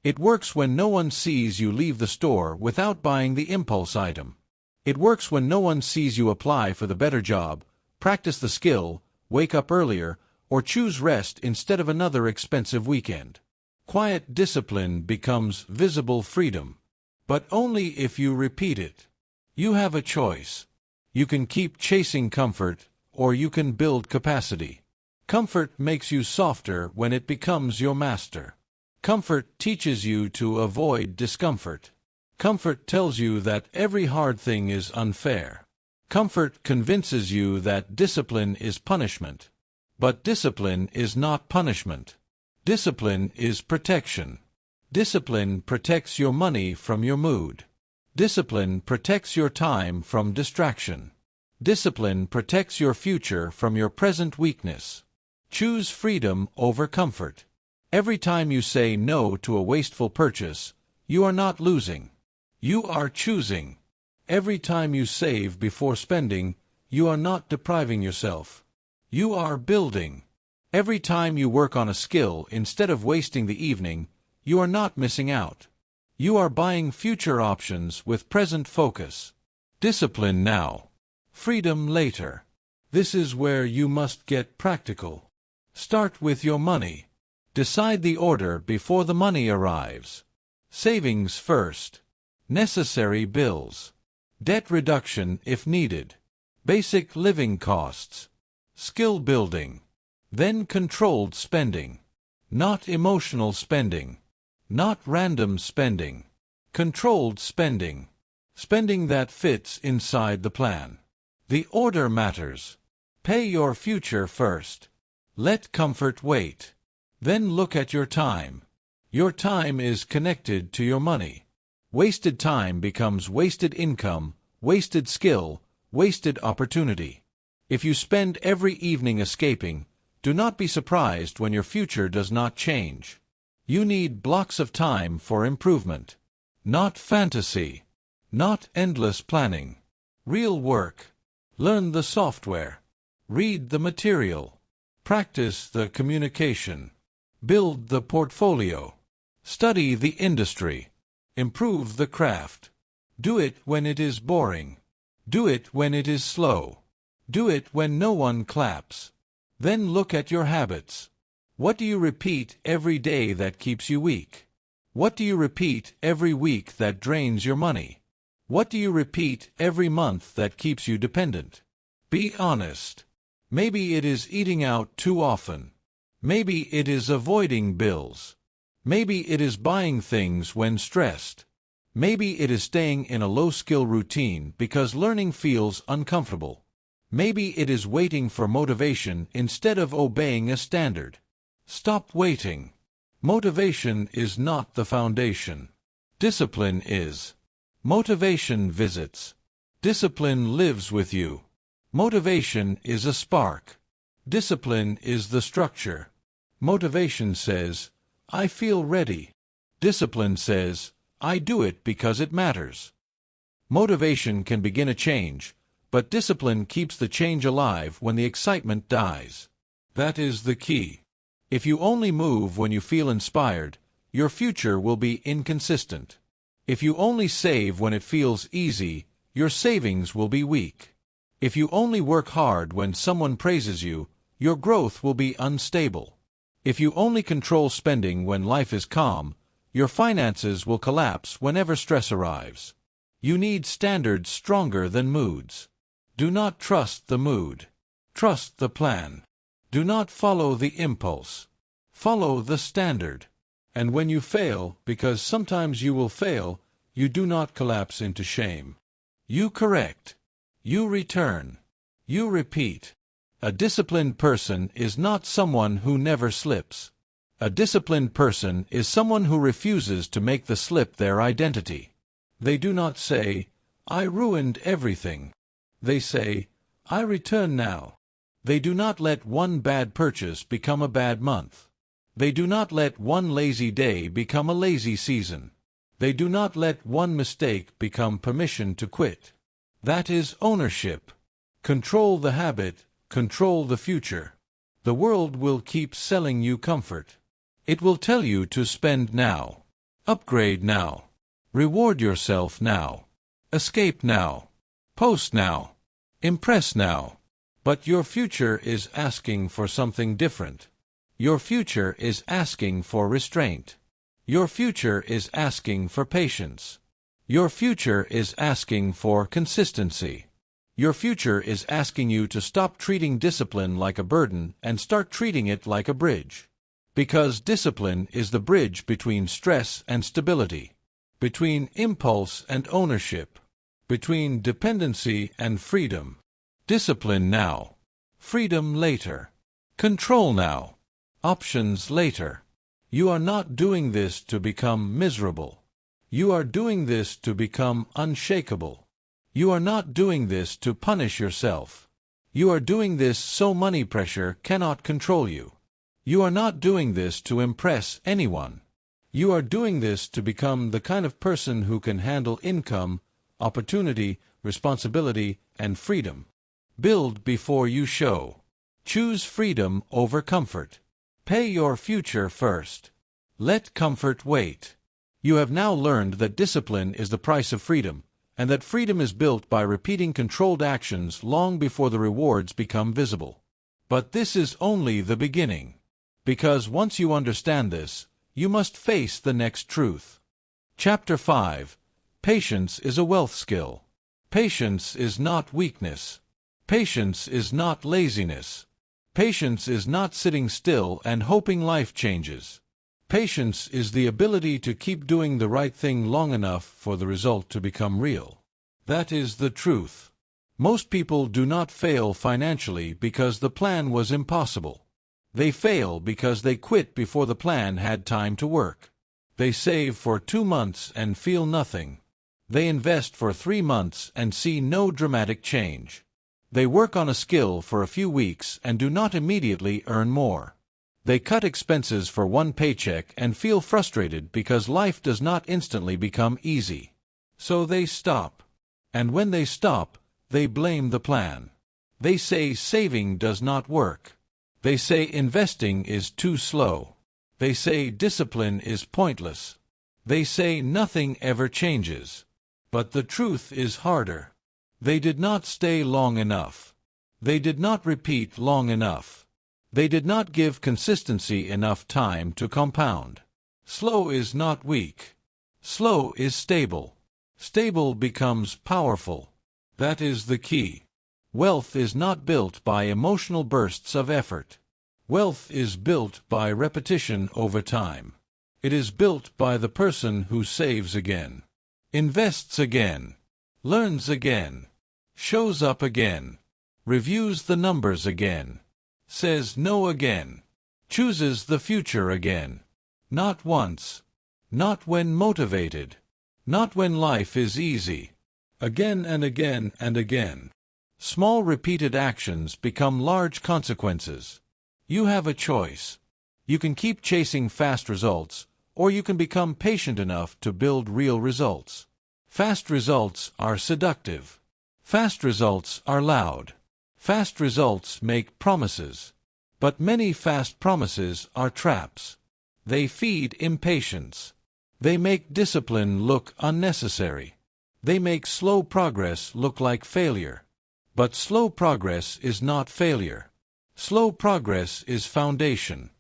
It works when no one sees you leave the store without buying the impulse item. It works when no one sees you apply for the better job, practice the skill, wake up earlier, or choose rest instead of another expensive weekend. Quiet discipline becomes visible freedom. But only if you repeat it. You have a choice. You can keep chasing comfort, or you can build capacity. Comfort makes you softer when it becomes your master. Comfort teaches you to avoid discomfort. Comfort tells you that every hard thing is unfair. Comfort convinces you that discipline is punishment. But discipline is not punishment. Discipline is protection. Discipline protects your money from your mood. Discipline protects your time from distraction. Discipline protects your future from your present weakness. Choose freedom over comfort. Every time you say no to a wasteful purchase, you are not losing. You are choosing. Every time you save before spending, you are not depriving yourself. You are building. Every time you work on a skill instead of wasting the evening, you are not missing out. You are buying future options with present focus. Discipline now. Freedom later. This is where you must get practical. Start with your money. Decide the order before the money arrives. Savings first. Necessary bills. Debt reduction if needed. Basic living costs. Skill building. Then controlled spending. Not emotional spending. Not random spending. Controlled spending. Spending that fits inside the plan. The order matters. Pay your future first. Let comfort wait. Then look at your time. Your time is connected to your money. Wasted time becomes wasted income, wasted skill, Wasted opportunity. If you spend every evening escaping, do not be surprised when your future does not change. You need blocks of time for improvement. Not fantasy. Not endless planning. Real work. Learn the software. Read the material. Practice the communication. Build the portfolio. Study the industry. Improve the craft. Do it when it is boring. Do it when it is slow. Do it when no one claps. Then look at your habits. What do you repeat every day that keeps you weak? What do you repeat every week that drains your money? What do you repeat every month that keeps you dependent? Be honest. Maybe it is eating out too often. Maybe it is avoiding bills. Maybe it is buying things when stressed. Maybe it is staying in a low-skill routine because learning feels uncomfortable. Maybe it is waiting for motivation instead of obeying a standard. Stop waiting. Motivation is not the foundation. Discipline is. Motivation visits. Discipline lives with you. Motivation is a spark. Discipline is the structure. Motivation says, I feel ready. Discipline says, I do it because it matters. Motivation can begin a change, but discipline keeps the change alive when the excitement dies. That is the key. If you only move when you feel inspired, your future will be inconsistent. If you only save when it feels easy, your savings will be weak. If you only work hard when someone praises you, your growth will be unstable. If you only control spending when life is calm, your finances will collapse whenever stress arrives. You need standards stronger than moods. Do not trust the mood. Trust the plan. Do not follow the impulse. Follow the standard. And when you fail, because sometimes you will fail, you do not collapse into shame. You correct. You return. You repeat. A disciplined person is not someone who never slips. A disciplined person is someone who refuses to make the slip their identity. They do not say, I ruined everything. They say, I return now. They do not let one bad purchase become a bad month. They do not let one lazy day become a lazy season. They do not let one mistake become permission to quit. That is ownership. Control the habit, control the future. The world will keep selling you comfort. It will tell you to spend now. Upgrade now. Reward yourself now. Escape now. Post now. Impress now. But your future is asking for something different. Your future is asking for restraint. Your future is asking for patience. Your future is asking for consistency. Your future is asking you to stop treating discipline like a burden and start treating it like a bridge. Because discipline is the bridge between stress and stability, between impulse and ownership, between dependency and freedom. Discipline now. Freedom later. Control now. Options later. You are not doing this to become miserable. You are doing this to become unshakable. You are not doing this to punish yourself. You are doing this so money pressure cannot control you. You are not doing this to impress anyone. You are doing this to become the kind of person who can handle income, opportunity, responsibility, and freedom. Build before you show. Choose freedom over comfort. Pay your future first. Let comfort wait. You have now learned that discipline is the price of freedom, and that freedom is built by repeating controlled actions long before the rewards become visible. But this is only the beginning. Because once you understand this, you must face the next truth. Chapter 5. Patience is a wealth skill. Patience is not weakness. Patience is not laziness. Patience is not sitting still and hoping life changes. Patience is the ability to keep doing the right thing long enough for the result to become real. That is the truth. Most people do not fail financially because the plan was impossible. They fail because they quit before the plan had time to work. They save for 2 months and feel nothing. They invest for 3 months and see no dramatic change. They work on a skill for a few weeks and do not immediately earn more. They cut expenses for one paycheck and feel frustrated because life does not instantly become easy. So they stop. And when they stop, they blame the plan. They say saving does not work. They say investing is too slow. They say discipline is pointless. They say nothing ever changes. But the truth is harder. They did not stay long enough. They did not repeat long enough. They did not give consistency enough time to compound. Slow is not weak. Slow is stable. Stable becomes powerful. That is the key. Wealth is not built by emotional bursts of effort. Wealth is built by repetition over time. It is built by the person who saves again, invests again, learns again, shows up again, reviews the numbers again, says no again, chooses the future again. Not once, not when motivated, not when life is easy. Again and again and again. Small repeated actions become large consequences. You have a choice. You can keep chasing fast results, or you can become patient enough to build real results. Fast results are seductive. Fast results are loud. Fast results make promises. But many fast promises are traps. They feed impatience. They make discipline look unnecessary. They make slow progress look like failure. But slow progress is not failure. Slow progress is foundation.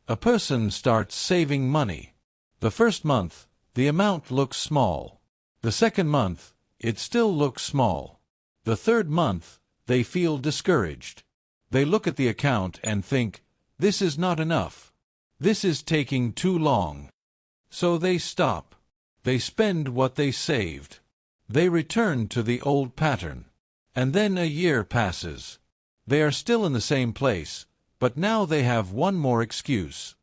A person starts saving money. The first month, the amount looks small. The second month, it still looks small. The third month, they feel discouraged. They look at the account and think, this is not enough. This is taking too long. So they stop. They spend what they saved. They return to the old pattern. And then a year passes. They are still in the same place, but now they have one more excuse.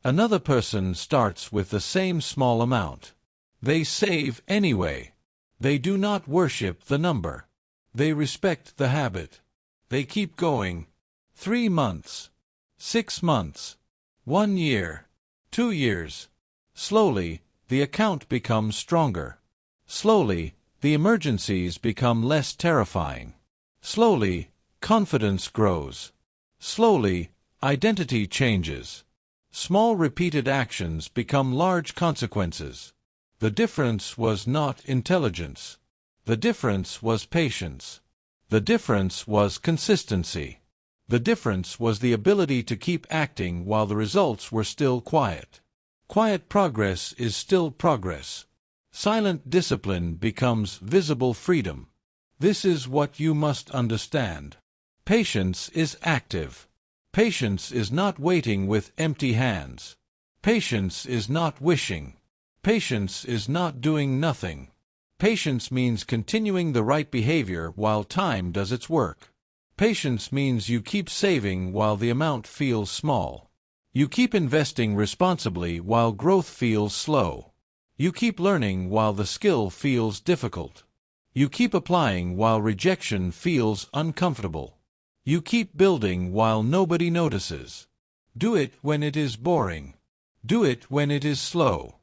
Another person starts with the same small amount. They save anyway. They do not worship the number. They respect the habit. They keep going. 3 months. 6 months. 1 year. 2 years. Slowly, the account becomes stronger. Slowly, the emergencies become less terrifying. Slowly, confidence grows. Slowly, identity changes. Small repeated actions become large consequences. The difference was not intelligence. The difference was patience. The difference was consistency. The difference was the ability to keep acting while the results were still quiet. Quiet progress is still progress. Silent discipline becomes visible freedom. This is what you must understand. Patience is active. Patience is not waiting with empty hands. Patience is not wishing. Patience is not doing nothing. Patience means continuing the right behavior while time does its work. Patience means you keep saving while the amount feels small. You keep investing responsibly while growth feels slow. You keep learning while the skill feels difficult. You keep applying while rejection feels uncomfortable. You keep building while nobody notices. Do it when it is boring. Do it when it is slow.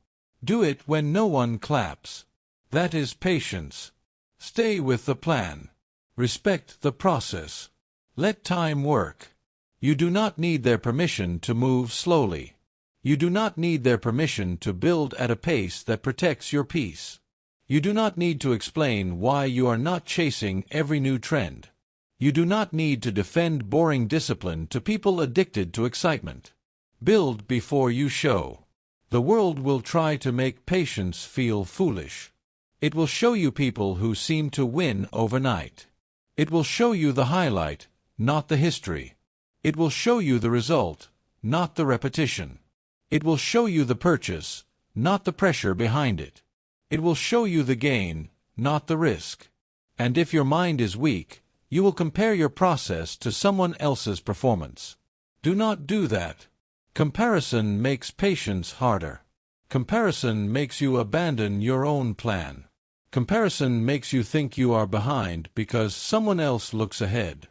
Do it when no one claps. That is patience. Stay with the plan. Respect the process. Let time work. You do not need their permission to move slowly. You do not need their permission to build at a pace that protects your peace. You do not need to explain why you are not chasing every new trend. You do not need to defend boring discipline to people addicted to excitement. Build before you show. The world will try to make patience feel foolish. It will show you people who seem to win overnight. It will show you the highlight, not the history. It will show you the result, not the repetition. It will show you the purchase, not the pressure behind it. It will show you the gain, not the risk. And if your mind is weak, you will compare your process to someone else's performance. Do not do that. Comparison makes patience harder. Comparison makes you abandon your own plan. Comparison makes you think you are behind because someone else looks ahead.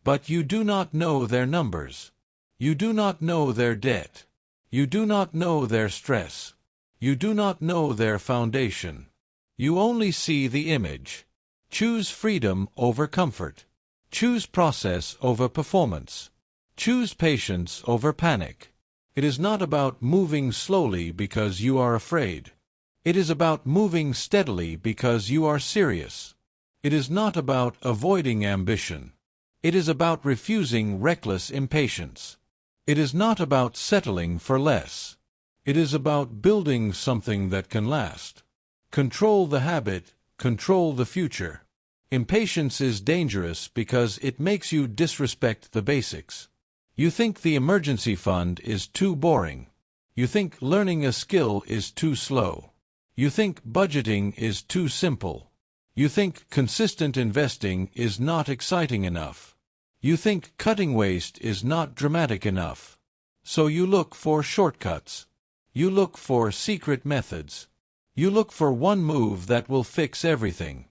But you do not know their numbers. You do not know their debt. You do not know their stress. You do not know their foundation. You only see the image. Choose freedom over comfort. Choose process over performance. Choose patience over panic. It is not about moving slowly because you are afraid. It is about moving steadily because you are serious. It is not about avoiding ambition. It is about refusing reckless impatience. It is not about settling for less. It is about building something that can last. Control the habit, control the future. Impatience is dangerous because it makes you disrespect the basics. You think the emergency fund is too boring. You think learning a skill is too slow. You think budgeting is too simple. You think consistent investing is not exciting enough. You think cutting waste is not dramatic enough. So you look for shortcuts. You look for secret methods. You look for one move that will fix everything.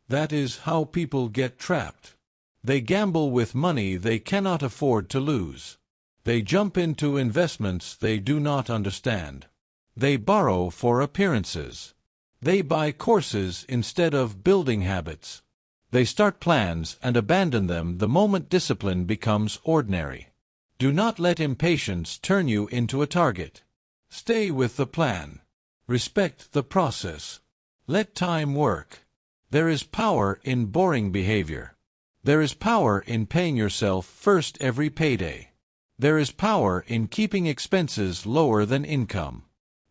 That is how people get trapped. They gamble with money they cannot afford to lose. They jump into investments they do not understand. They borrow for appearances. They buy courses instead of building habits. They start plans and abandon them the moment discipline becomes ordinary. Do not let impatience turn you into a target. Stay with the plan. Respect the process. Let time work. There is power in boring behavior. There is power in paying yourself first every payday. There is power in keeping expenses lower than income.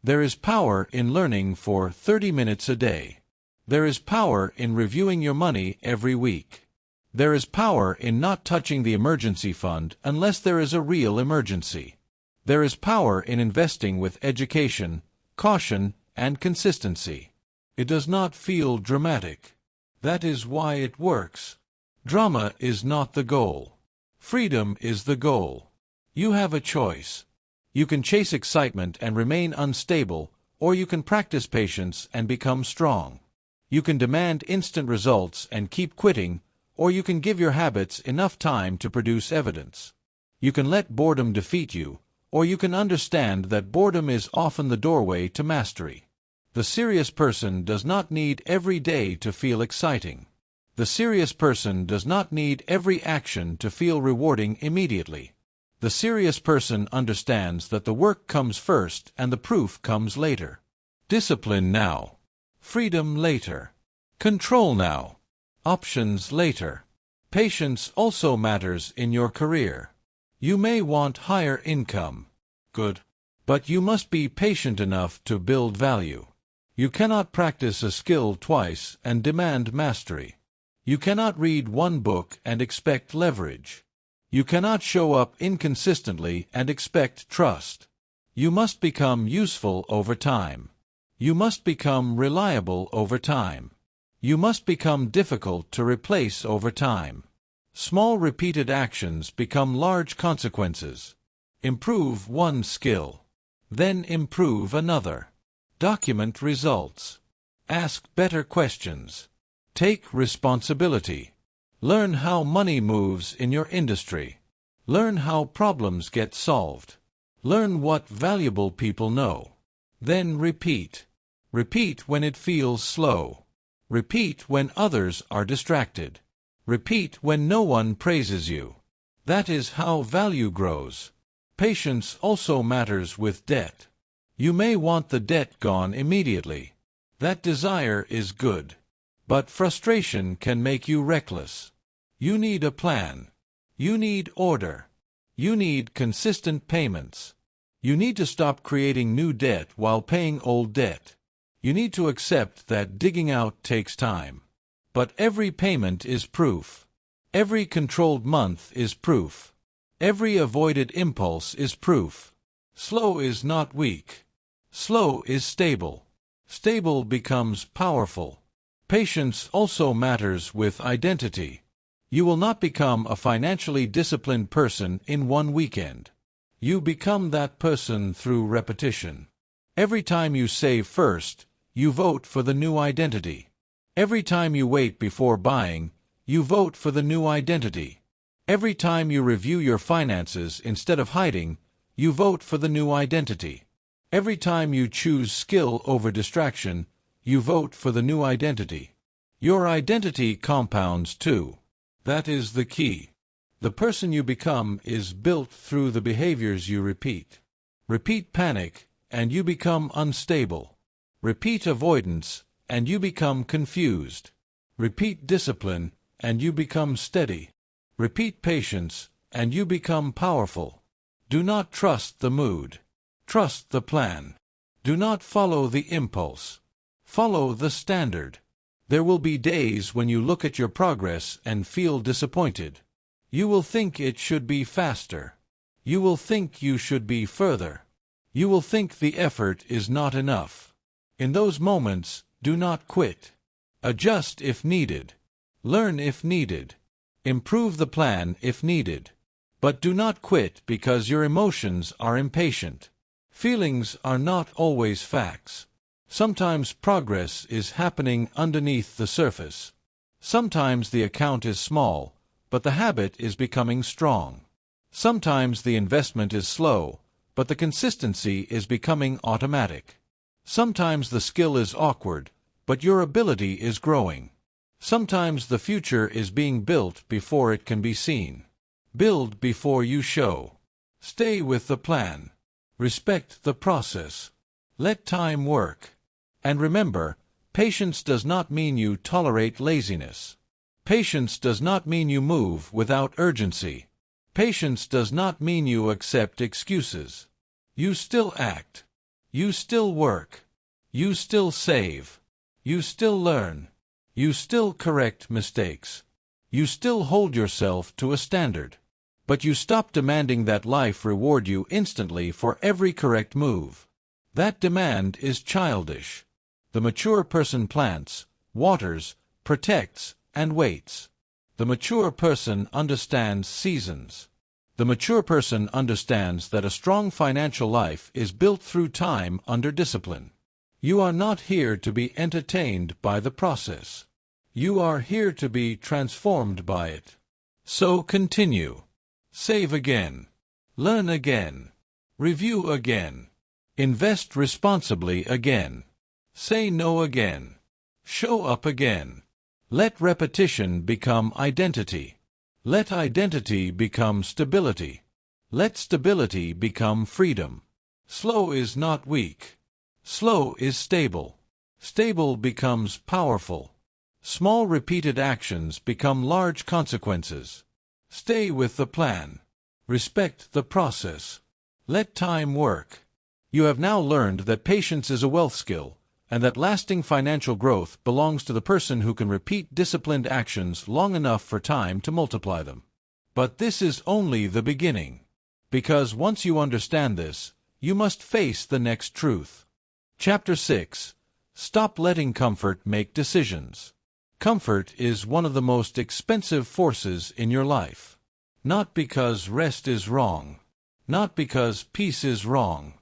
There is power in learning for 30 minutes a day. There is power in reviewing your money every week. There is power in not touching the emergency fund unless there is a real emergency. There is power in investing with education, caution, and consistency. It does not feel dramatic. That is why it works. Drama is not the goal. Freedom is the goal. You have a choice. You can chase excitement and remain unstable, or you can practice patience and become strong. You can demand instant results and keep quitting, or you can give your habits enough time to produce evidence. You can let boredom defeat you, or you can understand that boredom is often the doorway to mastery. The serious person does not need every day to feel exciting. The serious person does not need every action to feel rewarding immediately. The serious person understands that the work comes first and the proof comes later. Discipline now. Freedom later. Control now. Options later. Patience also matters in your career. You may want higher income. Good. But you must be patient enough to build value. You cannot practice a skill twice and demand mastery. You cannot read one book and expect leverage. You cannot show up inconsistently and expect trust. You must become useful over time. You must become reliable over time. You must become difficult to replace over time. Small repeated actions become large consequences. Improve one skill. Then improve another. Document results. Ask better questions. Take responsibility. Learn how money moves in your industry. Learn how problems get solved. Learn what valuable people know. Then repeat. Repeat when it feels slow. Repeat when others are distracted. Repeat when no one praises you. That is how value grows. Patience also matters with debt. You may want the debt gone immediately. That desire is good. But frustration can make you reckless. You need a plan. You need order. You need consistent payments. You need to stop creating new debt while paying old debt. You need to accept that digging out takes time. But every payment is proof. Every controlled month is proof. Every avoided impulse is proof. Slow is not weak. Slow is stable. Stable becomes powerful. Patience also matters with identity. You will not become a financially disciplined person in one weekend. You become that person through repetition. Every time you save first, you vote for the new identity. Every time you wait before buying, you vote for the new identity. Every time you review your finances instead of hiding, you vote for the new identity. Every time you choose skill over distraction, you vote for the new identity. Your identity compounds too. That is the key. The person you become is built through the behaviors you repeat. Repeat panic, and you become unstable. Repeat avoidance, and you become confused. Repeat discipline, and you become steady. Repeat patience, and you become powerful. Do not trust the mood. Trust the plan. Do not follow the impulse. Follow the standard. There will be days when you look at your progress and feel disappointed. You will think it should be faster. You will think you should be further. You will think the effort is not enough. In those moments, do not quit. Adjust if needed. Learn if needed. Improve the plan if needed. But do not quit because your emotions are impatient. Feelings are not always facts. Sometimes progress is happening underneath the surface. Sometimes the account is small, but the habit is becoming strong. Sometimes the investment is slow, but the consistency is becoming automatic. Sometimes the skill is awkward, but your ability is growing. Sometimes the future is being built before it can be seen. Build before you show. Stay with the plan. Respect the process. Let time work. And remember, patience does not mean you tolerate laziness. Patience does not mean you move without urgency. Patience does not mean you accept excuses. You still act. You still work. You still save. You still learn. You still correct mistakes. You still hold yourself to a standard. But you stop demanding that life reward you instantly for every correct move. That demand is childish. The mature person plants, waters, protects, and waits. The mature person understands seasons. The mature person understands that a strong financial life is built through time under discipline. You are not here to be entertained by the process. You are here to be transformed by it. So continue. Save again. Learn again. Review again. Invest responsibly again. Say no again. Show up again. Let repetition become identity. Let identity become stability. Let stability become freedom. Slow is not weak. Slow is stable. Stable becomes powerful. Small repeated actions become large consequences. Stay with the plan. Respect the process. Let time work. You have now learned that patience is a wealth skill, and that lasting financial growth belongs to the person who can repeat disciplined actions long enough for time to multiply them. But this is only the beginning. Because once you understand this, you must face the next truth. Chapter 6. Stop letting comfort make decisions. Comfort is one of the most expensive forces in your life. Not because rest is wrong. Not because peace is wrong.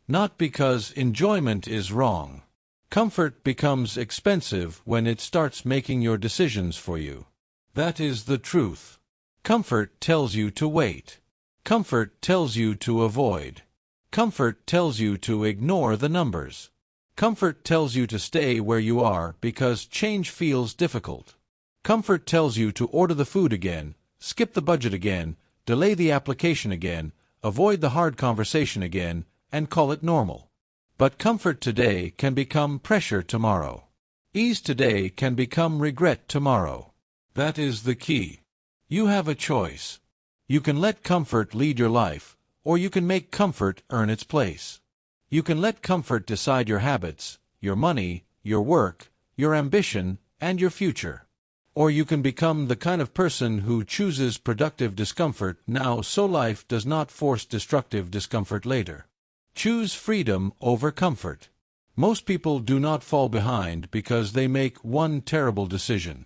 Not because enjoyment is wrong. Comfort becomes expensive when it starts making your decisions for you. That is the truth. Comfort tells you to wait. Comfort tells you to avoid. Comfort tells you to ignore the numbers. Comfort tells you to stay where you are because change feels difficult. Comfort tells you to order the food again, skip the budget again, delay the application again, avoid the hard conversation again, and call it normal. But comfort today can become pressure tomorrow. Ease today can become regret tomorrow. That is the key. You have a choice. You can let comfort lead your life, or you can make comfort earn its place. You can let comfort decide your habits, your money, your work, your ambition, and your future. Or you can become the kind of person who chooses productive discomfort now so life does not force destructive discomfort later. Choose freedom over comfort. Most people do not fall behind because they make one terrible decision.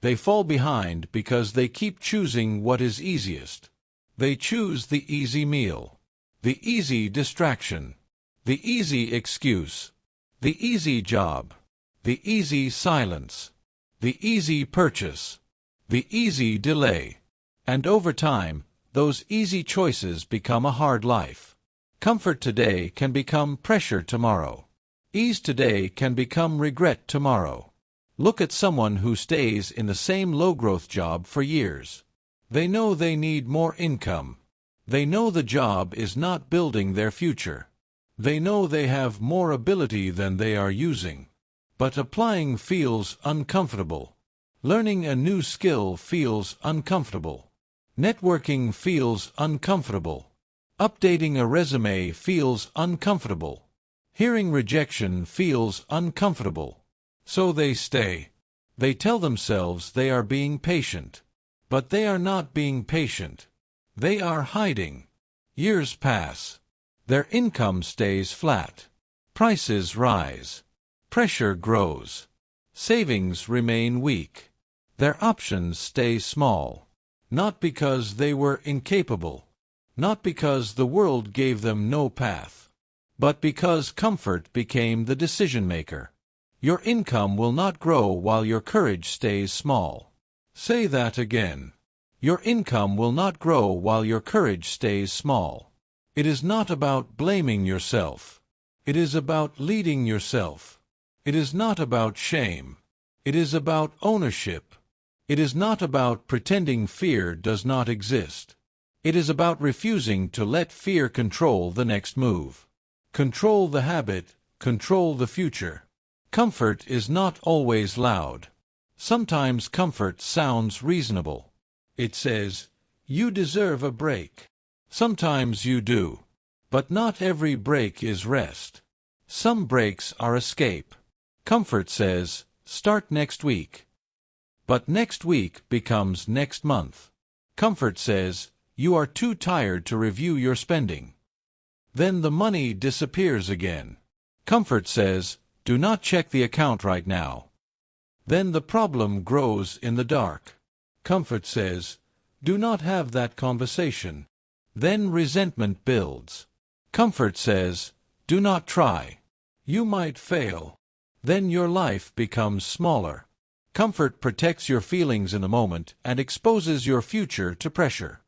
They fall behind because they keep choosing what is easiest. They choose the easy meal, the easy distraction, the easy excuse, the easy job, the easy silence. the easy purchase, the easy delay. And over time, those easy choices become a hard life. Comfort today can become pressure tomorrow. Ease today can become regret tomorrow. Look at someone who stays in the same low-growth job for years. They know they need more income. They know the job is not building their future. They know they have more ability than they are using. But applying feels uncomfortable. Learning a new skill feels uncomfortable. Networking feels uncomfortable. Updating a resume feels uncomfortable. Hearing rejection feels uncomfortable. So they stay. They tell themselves they are being patient. But they are not being patient. They are hiding. Years pass. Their income stays flat. Prices rise. Pressure grows. Savings remain weak. Their options stay small. Not because they were incapable. Not because the world gave them no path. But because comfort became the decision-maker. Your income will not grow while your courage stays small. Say that again. Your income will not grow while your courage stays small. It is not about blaming yourself. It is about leading yourself. It is not about shame. It is about ownership. It is not about pretending fear does not exist. It is about refusing to let fear control the next move. Control the habit, control the future. Comfort is not always loud. Sometimes comfort sounds reasonable. It says, "You deserve a break." Sometimes you do. But not every break is rest. Some breaks are escape. Comfort says, "Start next week." But next week becomes next month. Comfort says, "You are too tired to review your spending." Then the money disappears again. Comfort says, "Do not check the account right now." Then the problem grows in the dark. Comfort says, "Do not have that conversation." Then resentment builds. Comfort says, "Do not try. You might fail." Then your life becomes smaller. Comfort protects your feelings in the moment and exposes your future to pressure.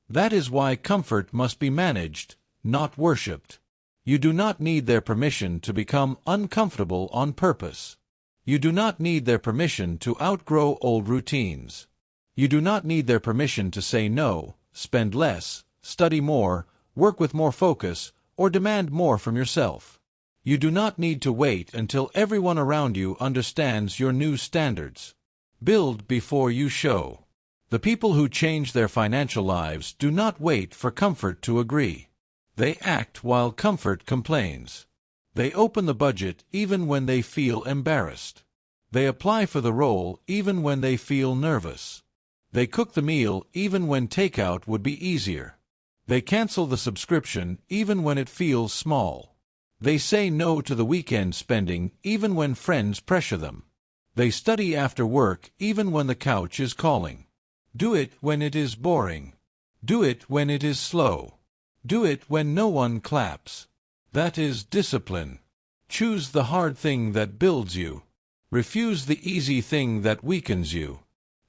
That is why comfort must be managed, not worshipped. You do not need their permission to become uncomfortable on purpose. You do not need their permission to outgrow old routines. You do not need their permission to say no, spend less, study more, work with more focus, or demand more from yourself. You do not need to wait until everyone around you understands your new standards. Build before you show. The people who change their financial lives do not wait for comfort to agree. They act while comfort complains. They open the budget even when they feel embarrassed. They apply for the role even when they feel nervous. They cook the meal even when takeout would be easier. They cancel the subscription even when it feels small. They say no to the weekend spending even when friends pressure them. They study after work even when the couch is calling. Do it when it is boring. Do it when it is slow. Do it when no one claps. That is discipline. Choose the hard thing that builds you. Refuse the easy thing that weakens you.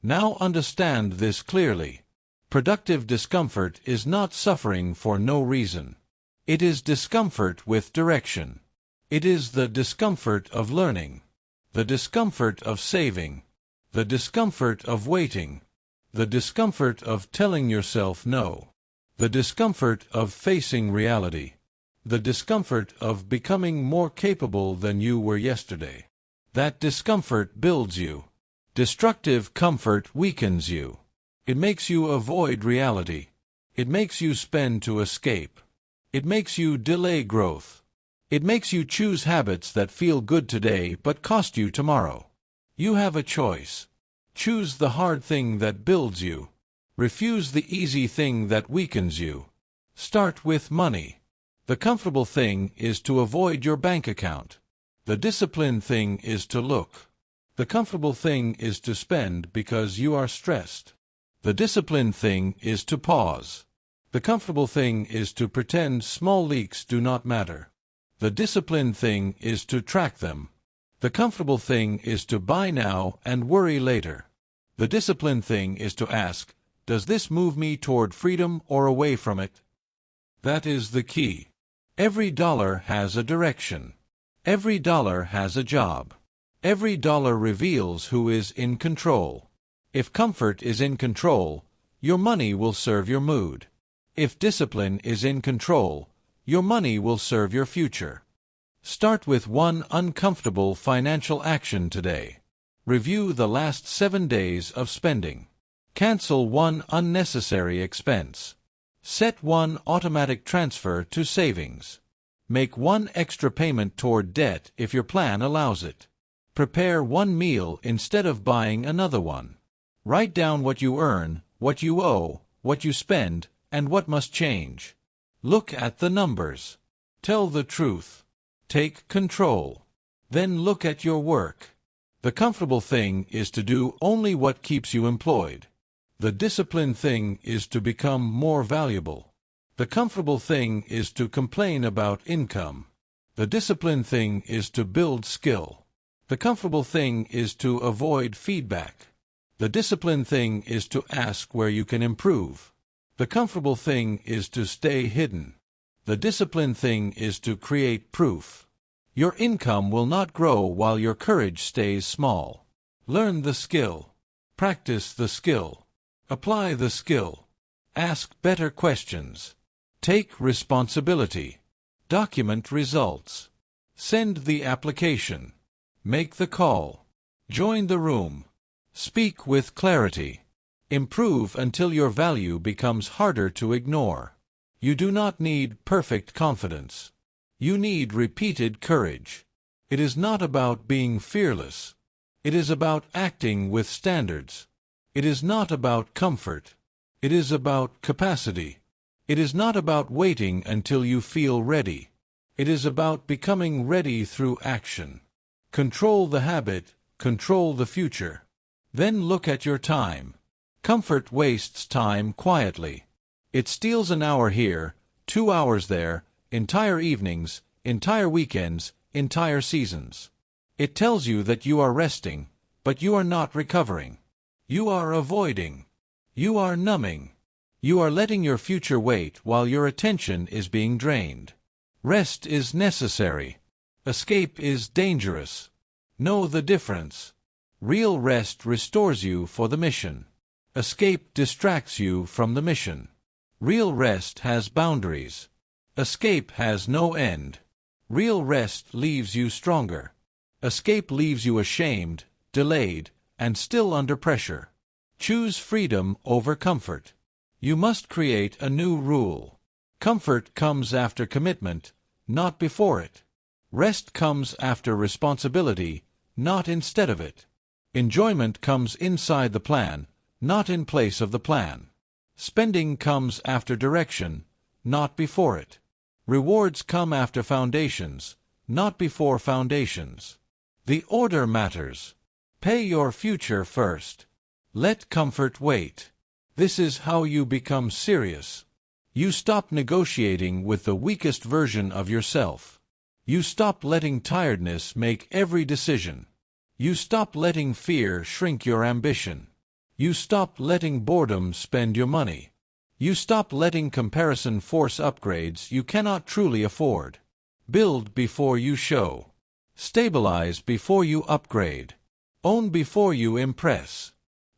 Now understand this clearly. Productive discomfort is not suffering for no reason. It is discomfort with direction. It is the discomfort of learning, the discomfort of saving, the discomfort of waiting, the discomfort of telling yourself no, the discomfort of facing reality, the discomfort of becoming more capable than you were yesterday. That discomfort builds you. Destructive comfort weakens you. It makes you avoid reality. It makes you spend to escape. It makes you delay growth. It makes you choose habits that feel good today but cost you tomorrow. You have a choice. Choose the hard thing that builds you. Refuse the easy thing that weakens you. Start with money. The comfortable thing is to avoid your bank account. The disciplined thing is to look. The comfortable thing is to spend because you are stressed. The disciplined thing is to pause. The comfortable thing is to pretend small leaks do not matter. The disciplined thing is to track them. The comfortable thing is to buy now and worry later. The disciplined thing is to ask, does this move me toward freedom or away from it? That is the key. Every dollar has a direction. Every dollar has a job. Every dollar reveals who is in control. If comfort is in control, your money will serve your mood. If discipline is in control, your money will serve your future. Start with one uncomfortable financial action today. Review the last 7 days of spending. Cancel one unnecessary expense. Set one automatic transfer to savings. Make one extra payment toward debt if your plan allows it. Prepare one meal instead of buying another one. Write down what you earn, what you owe, what you spend, and what must change. Look at the numbers. Tell the truth. Take control. Then look at your work. The comfortable thing is to do only what keeps you employed. The disciplined thing is to become more valuable. The comfortable thing is to complain about income. The disciplined thing is to build skill. The comfortable thing is to avoid feedback. The disciplined thing is to ask where you can improve. The comfortable thing is to stay hidden. The disciplined thing is to create proof. Your income will not grow while your courage stays small. Learn the skill. Practice the skill. Apply the skill. Ask better questions. Take responsibility. Document results. Send the application. Make the call. Join the room. Speak with clarity. Improve until your value becomes harder to ignore. You do not need perfect confidence. You need repeated courage. It is not about being fearless. It is about acting with standards. It is not about comfort. It is about capacity. It is not about waiting until you feel ready. It is about becoming ready through action. Control the habit, control the future. Then look at your time. Comfort wastes time quietly. It steals an hour here, 2 hours there, entire evenings, entire weekends, entire seasons. It tells you that you are resting, but you are not recovering. You are avoiding. You are numbing. You are letting your future wait while your attention is being drained. Rest is necessary. Escape is dangerous. Know the difference. Real rest restores you for the mission. Escape distracts you from the mission. Real rest has boundaries. Escape has no end. Real rest leaves you stronger. Escape leaves you ashamed, delayed, and still under pressure. Choose freedom over comfort. You must create a new rule. Comfort comes after commitment, not before it. Rest comes after responsibility, not instead of it. Enjoyment comes inside the plan, not in place of the plan. Spending comes after direction, not before it. Rewards come after foundations, not before foundations. The order matters. Pay your future first. Let comfort wait. This is how you become serious. You stop negotiating with the weakest version of yourself. You stop letting tiredness make every decision. You stop letting fear shrink your ambition. You stop letting boredom spend your money. You stop letting comparison force upgrades you cannot truly afford. Build before you show. Stabilize before you upgrade. Own before you impress.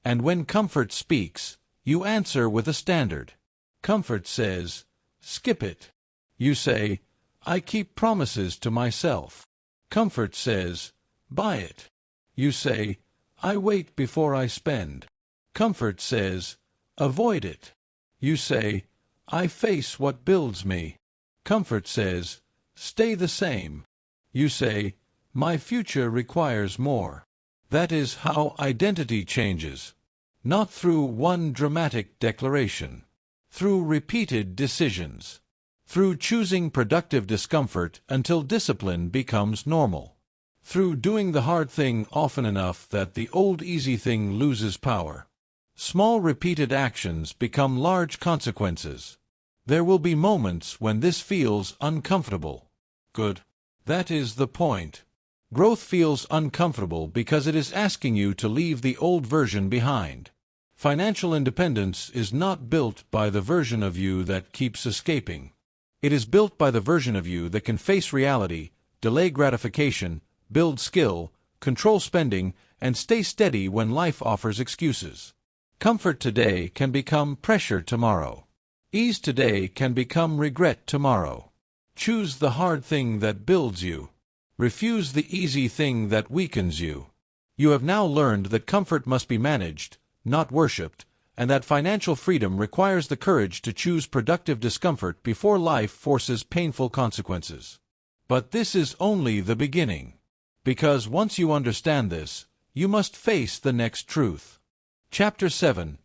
And when comfort speaks, you answer with a standard. Comfort says, skip it. You say, I keep promises to myself. Comfort says, buy it. You say, I wait before I spend. Comfort says, avoid it. You say, I face what builds me. Comfort says, stay the same. You say, my future requires more. That is how identity changes. Not through one dramatic declaration. Through repeated decisions. Through choosing productive discomfort until discipline becomes normal. Through doing the hard thing often enough that the old easy thing loses power. Small repeated actions become large consequences. There will be moments when this feels uncomfortable. Good. That is the point. Growth feels uncomfortable because it is asking you to leave the old version behind. Financial independence is not built by the version of you that keeps escaping. It is built by the version of you that can face reality, delay gratification, build skill, control spending, and stay steady when life offers excuses. Comfort today can become pressure tomorrow. Ease today can become regret tomorrow. Choose the hard thing that builds you. Refuse the easy thing that weakens you. You have now learned that comfort must be managed, not worshipped, and that financial freedom requires the courage to choose productive discomfort before life forces painful consequences. But this is only the beginning. Because once you understand this, you must face the next truth. Chapter 7.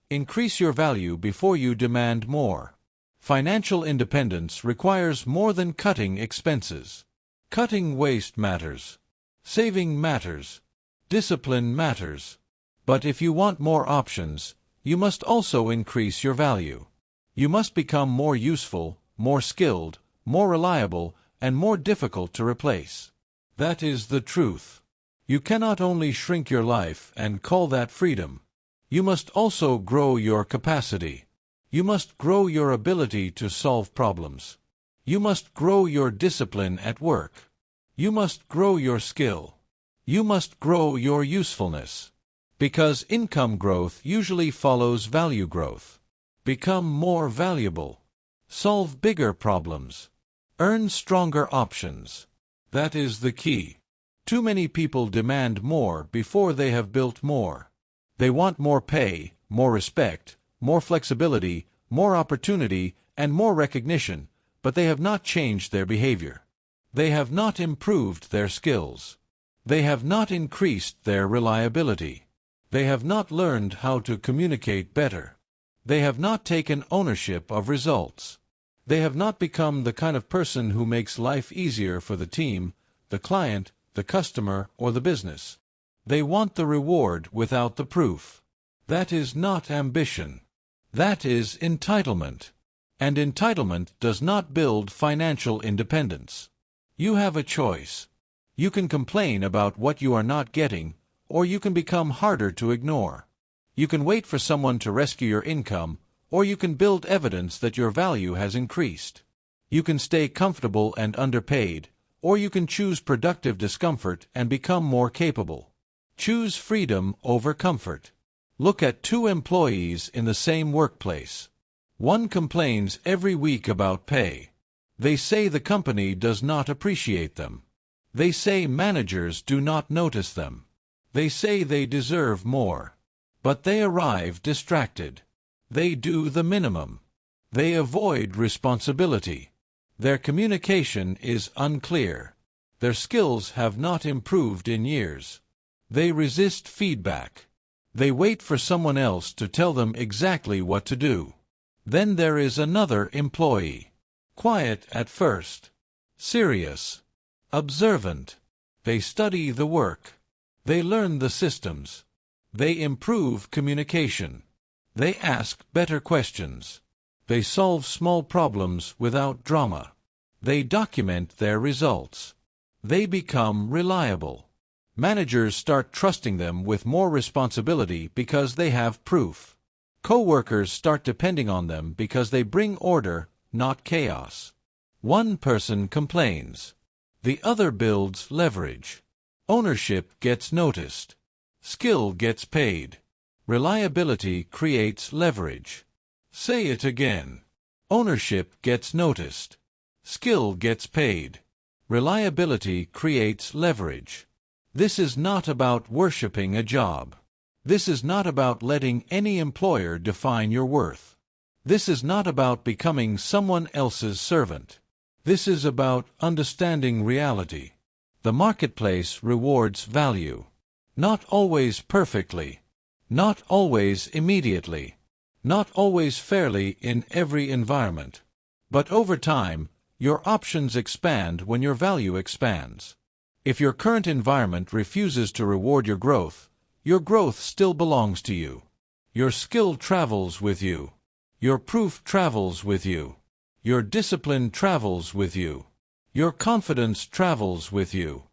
Increase your value before you demand more. Financial independence requires more than cutting expenses. Cutting waste matters. Saving matters. Discipline matters. But if you want more options, you must also increase your value. You must become more useful, more skilled, more reliable, and more difficult to replace. That is the truth. You cannot only shrink your life and call that freedom. You must also grow your capacity. You must grow your ability to solve problems. You must grow your discipline at work. You must grow your skill. You must grow your usefulness. Because income growth usually follows value growth. Become more valuable. Solve bigger problems. Earn stronger options. That is the key. Too many people demand more before they have built more. They want more pay, more respect, more flexibility, more opportunity, and more recognition, but they have not changed their behavior. They have not improved their skills. They have not increased their reliability. They have not learned how to communicate better. They have not taken ownership of results. They have not become the kind of person who makes life easier for the team, the client, the customer, or the business. They want the reward without the proof. That is not ambition. That is entitlement. And entitlement does not build financial independence. You have a choice. You can complain about what you are not getting, or you can become harder to ignore. You can wait for someone to rescue your income, or you can build evidence that your value has increased. You can stay comfortable and underpaid, or you can choose productive discomfort and become more capable. Choose freedom over comfort. Look at two employees in the same workplace. One complains every week about pay. They say the company does not appreciate them. They say managers do not notice them. They say they deserve more. But they arrive distracted. They do the minimum. They avoid responsibility. Their communication is unclear. Their skills have not improved in years. They resist feedback. They wait for someone else to tell them exactly what to do. Then there is another employee. Quiet at first. Serious. Observant. They study the work. They learn the systems. They improve communication. They ask better questions. They solve small problems without drama. They document their results. They become reliable. Managers start trusting them with more responsibility because they have proof. Co-workers start depending on them because they bring order, not chaos. One person complains. The other builds leverage. Ownership gets noticed. Skill gets paid. Reliability creates leverage. Say it again. Ownership gets noticed. Skill gets paid. Reliability creates leverage. This is not about worshipping a job. This is not about letting any employer define your worth. This is not about becoming someone else's servant. This is about understanding reality. The marketplace rewards value. Not always perfectly. Not always immediately. Not always fairly in every environment. But over time, your options expand when your value expands. If your current environment refuses to reward your growth still belongs to you. Your skill travels with you. Your proof travels with you. Your discipline travels with you. Your confidence travels with you.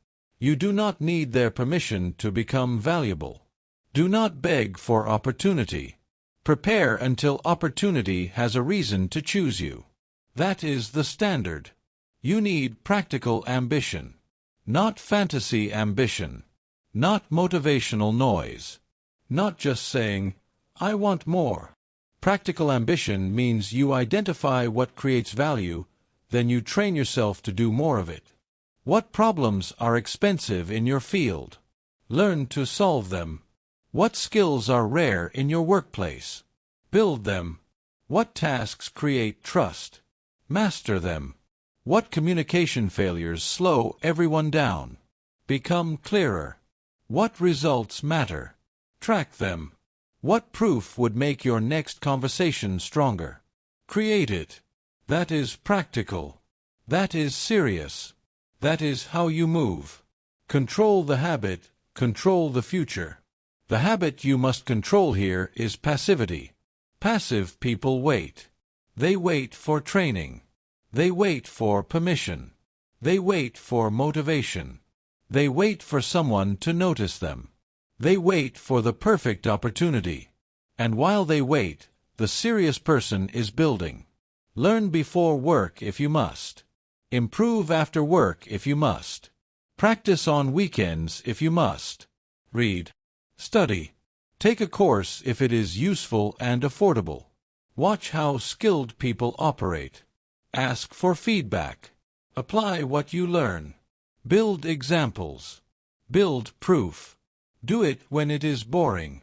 You do not need their permission to become valuable. Do not beg for opportunity. Prepare until opportunity has a reason to choose you. That is the standard. You need practical ambition. Not fantasy ambition. Not motivational noise. Not just saying, "I want more." Practical ambition means you identify what creates value, then you train yourself to do more of it. What problems are expensive in your field? Learn to solve them. What skills are rare in your workplace? Build them. What tasks create trust? Master them. What communication failures slow everyone down? Become clearer. What results matter? Track them. What proof would make your next conversation stronger? Create it. That is practical. That is serious. That is how you move. Control the habit, control the future. The habit you must control here is passivity. Passive people wait. They wait for training. They wait for permission. They wait for motivation. They wait for someone to notice them. They wait for the perfect opportunity. And while they wait, the serious person is building. Learn before work if you must. Improve after work if you must. Practice on weekends if you must. Read. Study. Take a course if it is useful and affordable. Watch how skilled people operate. Ask for feedback. Apply what you learn. Build examples. Build proof. Do it when it is boring.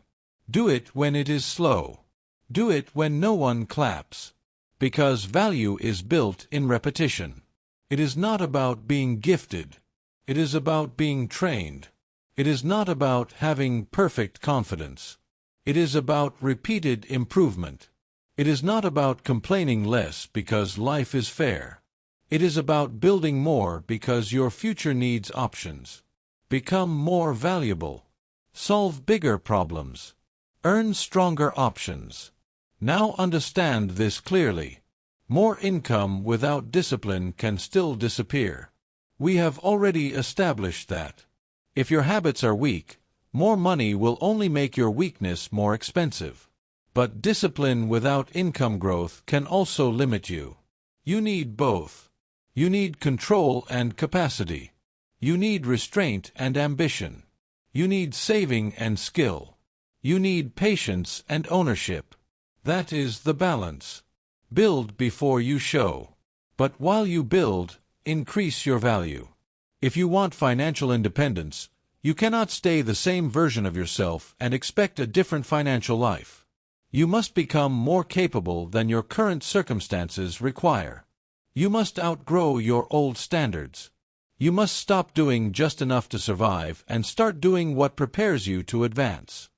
Do it when it is slow. Do it when no one claps. Because value is built in repetition. It is not about being gifted. It is about being trained. It is not about having perfect confidence. It is about repeated improvement. It is not about complaining less because life is fair. It is about building more because your future needs options. Become more valuable. Solve bigger problems. Earn stronger options. Now understand this clearly. More income without discipline can still disappear. We have already established that. If your habits are weak, more money will only make your weakness more expensive. But discipline without income growth can also limit you. You need both. You need control and capacity. You need restraint and ambition. You need saving and skill. You need patience and ownership. That is the balance. Build before you show. But while you build, increase your value. If you want financial independence, you cannot stay the same version of yourself and expect a different financial life. You must become more capable than your current circumstances require. You must outgrow your old standards. You must stop doing just enough to survive and start doing what prepares you to advance.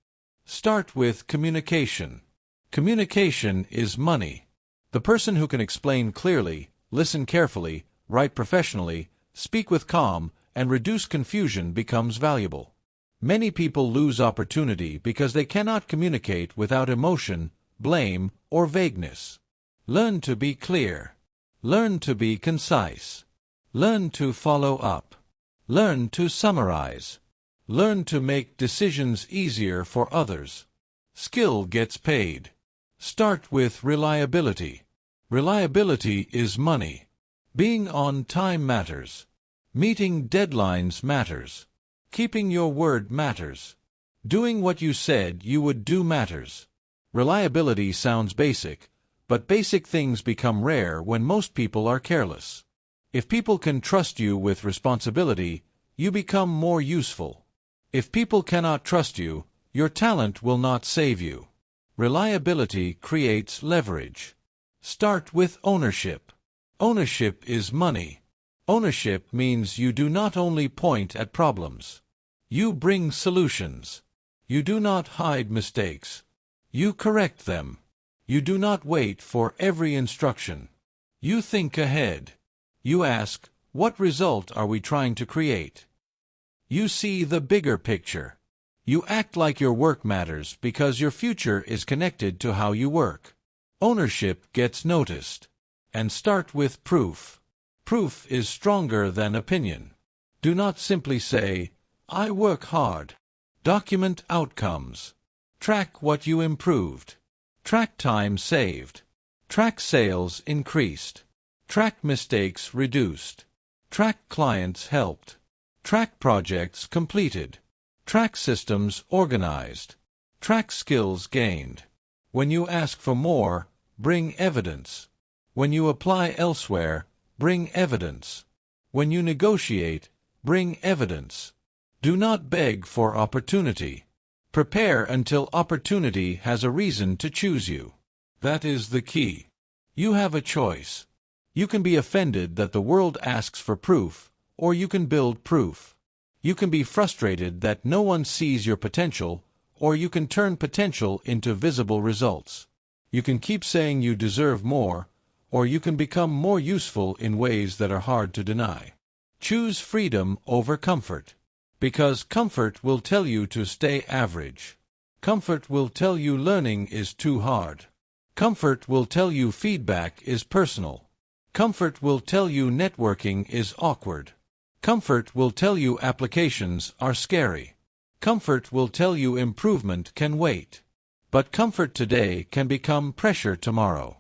Start with communication. Communication is money. The person who can explain clearly, listen carefully, write professionally, speak with calm, and reduce confusion becomes valuable. Many people lose opportunity because they cannot communicate without emotion, blame, or vagueness. Learn to be clear. Learn to be concise. Learn to follow up. Learn to summarize. Learn to make decisions easier for others. Skill gets paid. Start with reliability. Reliability is money. Being on time matters. Meeting deadlines matters. Keeping your word matters. Doing what you said you would do matters. Reliability sounds basic, but basic things become rare when most people are careless. If people can trust you with responsibility, you become more useful. If people cannot trust you, your talent will not save you. Reliability creates leverage. Start with ownership. Ownership is money. Ownership means you do not only point at problems. You bring solutions. You do not hide mistakes. You correct them. You do not wait for every instruction. You think ahead. You ask, what result are we trying to create? You see the bigger picture. You act like your work matters because your future is connected to how you work. Ownership gets noticed. And start with proof. Proof is stronger than opinion. Do not simply say, "I work hard." Document outcomes. Track what you improved. Track time saved. Track sales increased. Track mistakes reduced. Track clients helped. Track projects completed. Track systems organized. Track skills gained. When you ask for more, bring evidence. When you apply elsewhere, bring evidence. When you negotiate, bring evidence. Do not beg for opportunity. Prepare until opportunity has a reason to choose you. That is the key. You have a choice. You can be offended that the world asks for proof, or you can build proof. You can be frustrated that no one sees your potential, or you can turn potential into visible results. You can keep saying you deserve more, or you can become more useful in ways that are hard to deny. Choose freedom over comfort. Because comfort will tell you to stay average. Comfort will tell you learning is too hard. Comfort will tell you feedback is personal. Comfort will tell you networking is awkward. Comfort will tell you applications are scary. Comfort will tell you improvement can wait. But comfort today can become pressure tomorrow.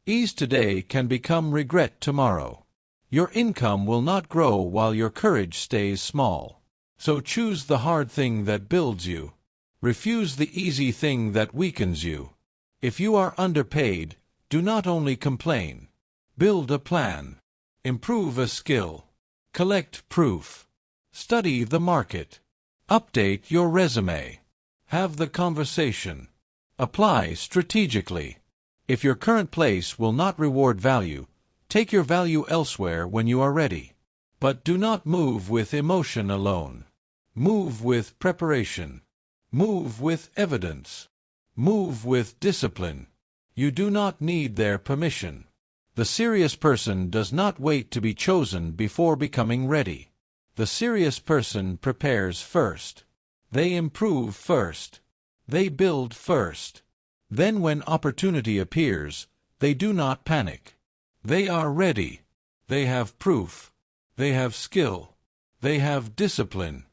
Ease today can become regret tomorrow. Your income will not grow while your courage stays small. So choose the hard thing that builds you. Refuse the easy thing that weakens you. If you are underpaid, do not only complain. Build a plan. Improve a skill. Collect proof. Study the market. Update your resume. Have the conversation. Apply strategically. If your current place will not reward value, take your value elsewhere when you are ready. But do not move with emotion alone. Move with preparation. Move with evidence. Move with discipline. You do not need their permission. The serious person does not wait to be chosen before becoming ready. The serious person prepares first. They improve first. They build first. Then when opportunity appears, they do not panic. They are ready. They have proof. They have skill. They have discipline.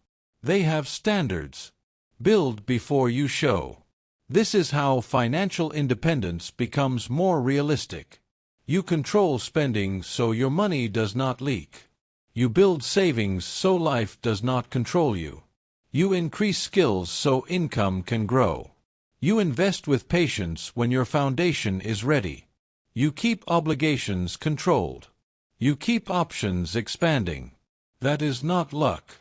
They have standards. Build before you show. This is how financial independence becomes more realistic. You control spending so your money does not leak. You build savings so life does not control you. You increase skills so income can grow. You invest with patience when your foundation is ready. You keep obligations controlled. You keep options expanding. That is not luck.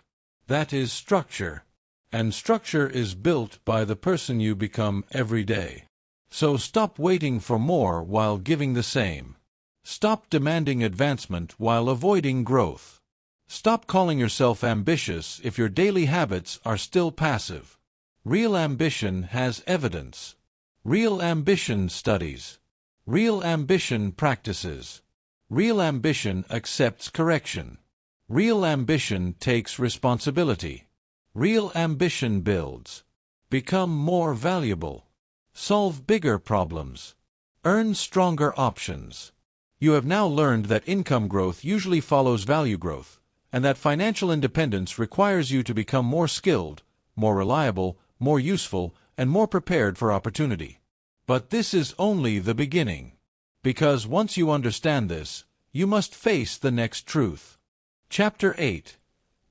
That is structure. And structure is built by the person you become every day. So stop waiting for more while giving the same. Stop demanding advancement while avoiding growth. Stop calling yourself ambitious if your daily habits are still passive. Real ambition has evidence. Real ambition studies. Real ambition practices. Real ambition accepts correction. Real ambition takes responsibility. Real ambition builds. Become more valuable. Solve bigger problems. Earn stronger options. You have now learned that income growth usually follows value growth, and that financial independence requires you to become more skilled, more reliable, more useful, and more prepared for opportunity. But this is only the beginning. Because once you understand this, you must face the next truth. Chapter 8.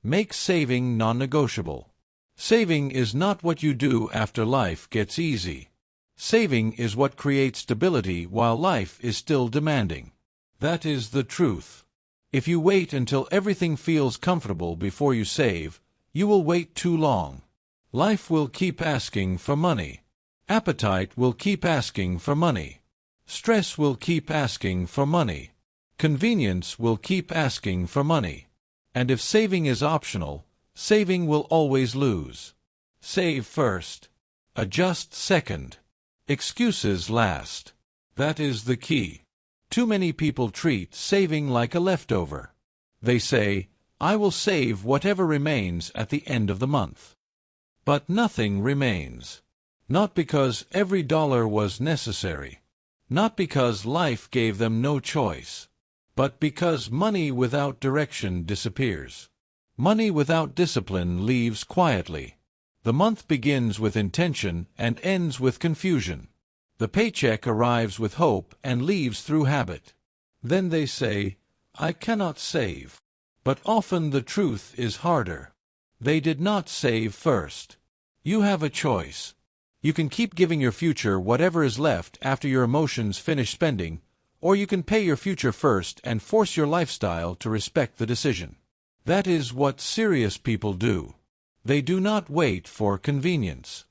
Make saving non-negotiable. Saving is not what you do after life gets easy. Saving is what creates stability while life is still demanding. That is the truth. If you wait until everything feels comfortable before you save, you will wait too long. Life will keep asking for money. Appetite will keep asking for money. Stress will keep asking for money. Convenience will keep asking for money. And if saving is optional, saving will always lose. Save first. Adjust second. Excuses last. That is the key. Too many people treat saving like a leftover. They say, "I will save whatever remains at the end of the month." But nothing remains. Not because every dollar was necessary. Not because life gave them no choice. But because money without direction disappears. Money without discipline leaves quietly. The month begins with intention and ends with confusion. The paycheck arrives with hope and leaves through habit. Then they say, "I cannot save." But often the truth is harder. They did not save first. You have a choice. You can keep giving your future whatever is left after your emotions finish spending, or you can pay your future first and force your lifestyle to respect the decision. That is what serious people do. They do not wait for convenience.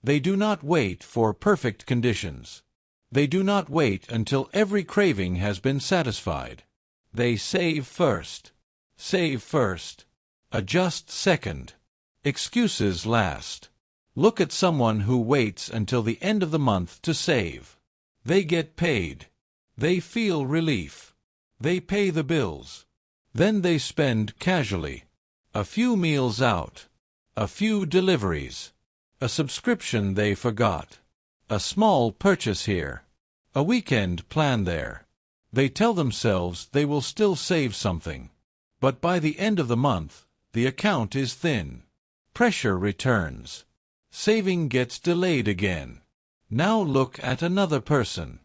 They do not wait for perfect conditions. They do not wait until every craving has been satisfied. They save first. Save first. Adjust second. Excuses last. Look at someone who waits until the end of the month to save. They get paid. They feel relief. They pay the bills. Then they spend casually. A few meals out. A few deliveries. A subscription they forgot. A small purchase here. A weekend plan there. They tell themselves they will still save something. But by the end of the month, the account is thin. Pressure returns. Saving gets delayed again. Now look at another person.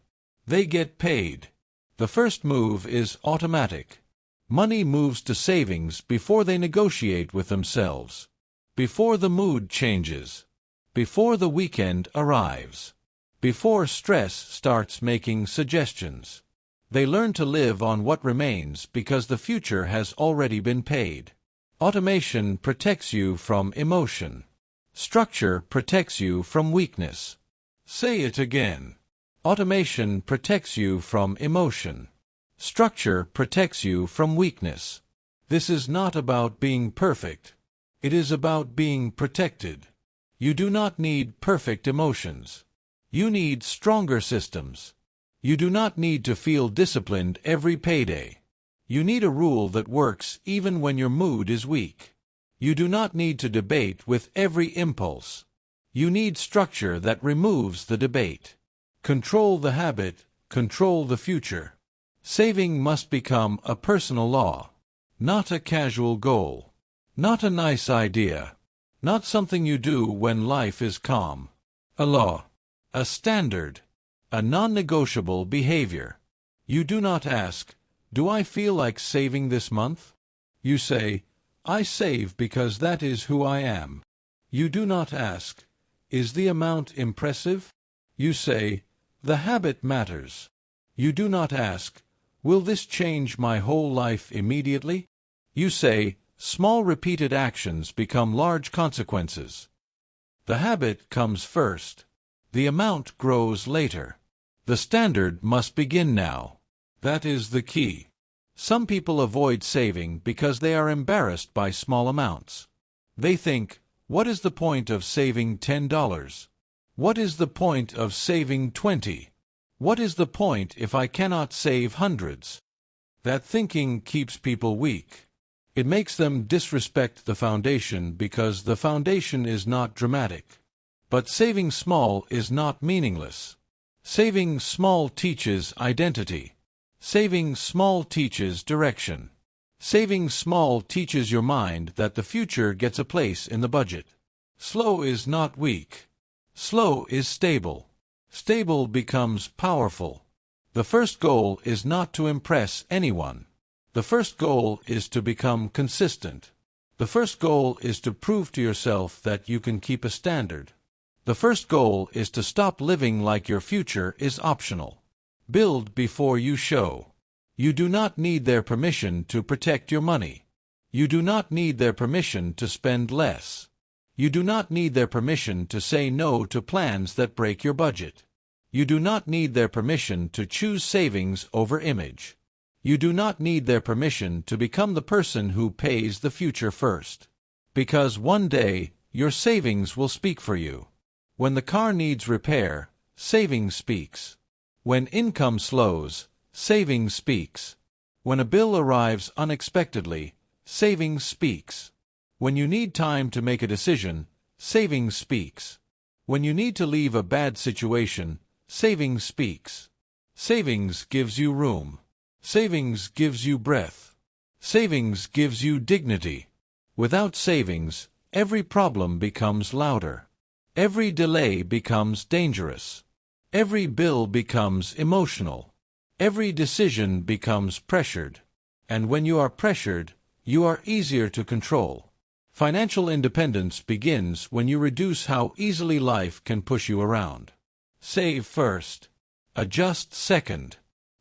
They get paid. The first move is automatic. Money moves to savings before they negotiate with themselves. Before the mood changes. Before the weekend arrives. Before stress starts making suggestions. They learn to live on what remains because the future has already been paid. Automation protects you from emotion. Structure protects you from weakness. Say it again. Automation protects you from emotion. Structure protects you from weakness. This is not about being perfect. It is about being protected. You do not need perfect emotions. You need stronger systems. You do not need to feel disciplined every payday. You need a rule that works even when your mood is weak. You do not need to debate with every impulse. You need structure that removes the debate. Control the habit, control the future. Saving must become a personal law, not a casual goal, not a nice idea, not something you do when life is calm. A law, a standard, a non-negotiable behavior. You do not ask, "Do I feel like saving this month?" You say, "I save because that is who I am." You do not ask, "Is the amount impressive?" You say, "The habit matters." You do not ask, "Will this change my whole life immediately?" You say, "Small repeated actions become large consequences." The habit comes first. The amount grows later. The standard must begin now. That is the key. Some people avoid saving because they are embarrassed by small amounts. They think, "What is the point of saving $10? What is the point of saving 20? What is the point if I cannot save hundreds?" That thinking keeps people weak. It makes them disrespect the foundation because the foundation is not dramatic. But saving small is not meaningless. Saving small teaches identity. Saving small teaches direction. Saving small teaches your mind that the future gets a place in the budget. Slow is not weak. Slow is stable. Stable becomes powerful. The first goal is not to impress anyone. The first goal is to become consistent. The first goal is to prove to yourself that you can keep a standard. The first goal is to stop living like your future is optional. Build before you show. You do not need their permission to protect your money. You do not need their permission to spend less. You do not need their permission to say no to plans that break your budget. You do not need their permission to choose savings over image. You do not need their permission to become the person who pays the future first. Because one day, your savings will speak for you. When the car needs repair, savings speaks. When income slows, savings speaks. When a bill arrives unexpectedly, savings speaks. When you need time to make a decision, savings speaks. When you need to leave a bad situation, savings speaks. Savings gives you room. Savings gives you breath. Savings gives you dignity. Without savings, every problem becomes louder. Every delay becomes dangerous. Every bill becomes emotional. Every decision becomes pressured. And when you are pressured, you are easier to control. Financial independence begins when you reduce how easily life can push you around. Save first. Adjust second.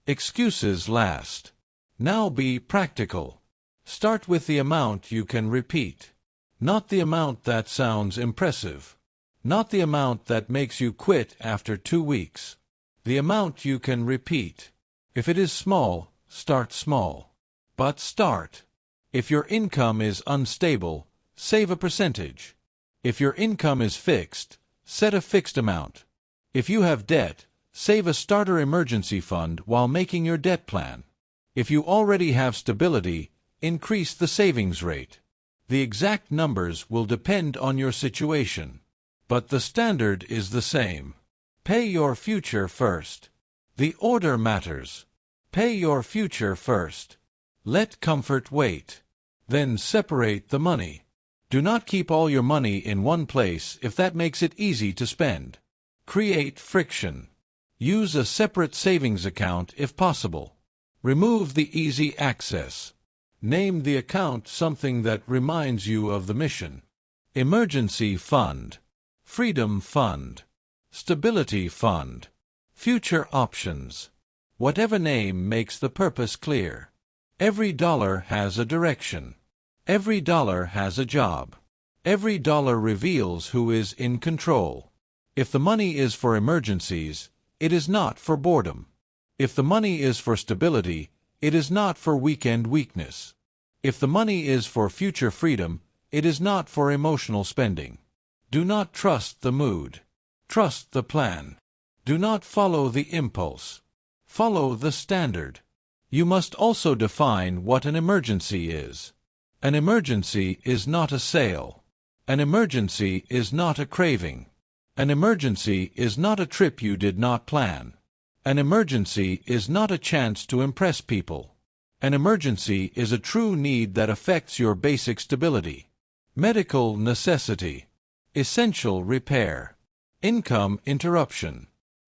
Excuses last. Now be practical. Start with the amount you can repeat. Not the amount that sounds impressive. Not the amount that makes you quit after 2 weeks. The amount you can repeat. If it is small, start small. But start. If your income is unstable, save a percentage. If your income is fixed, set a fixed amount. If you have debt, save a starter emergency fund while making your debt plan. If you already have stability, increase the savings rate. The exact numbers will depend on your situation, but the standard is the same. Pay your future first. The order matters. Pay your future first. Let comfort wait. Then separate the money. Do not keep all your money in one place if that makes it easy to spend. Create friction. Use a separate savings account if possible. Remove the easy access. Name the account something that reminds you of the mission. Emergency fund. Freedom fund. Stability fund. Future options. Whatever name makes the purpose clear. Every dollar has a direction. Every dollar has a job. Every dollar reveals who is in control. If the money is for emergencies, it is not for boredom. If the money is for stability, it is not for weekend weakness. If the money is for future freedom, it is not for emotional spending. Do not trust the mood. Trust the plan. Do not follow the impulse. Follow the standard. You must also define what an emergency is. An emergency is not a sale. An emergency is not a craving. An emergency is not a trip you did not plan. An emergency is not a chance to impress people. An emergency is a true need that affects your basic stability. Medical necessity. Essential repair. Income interruption.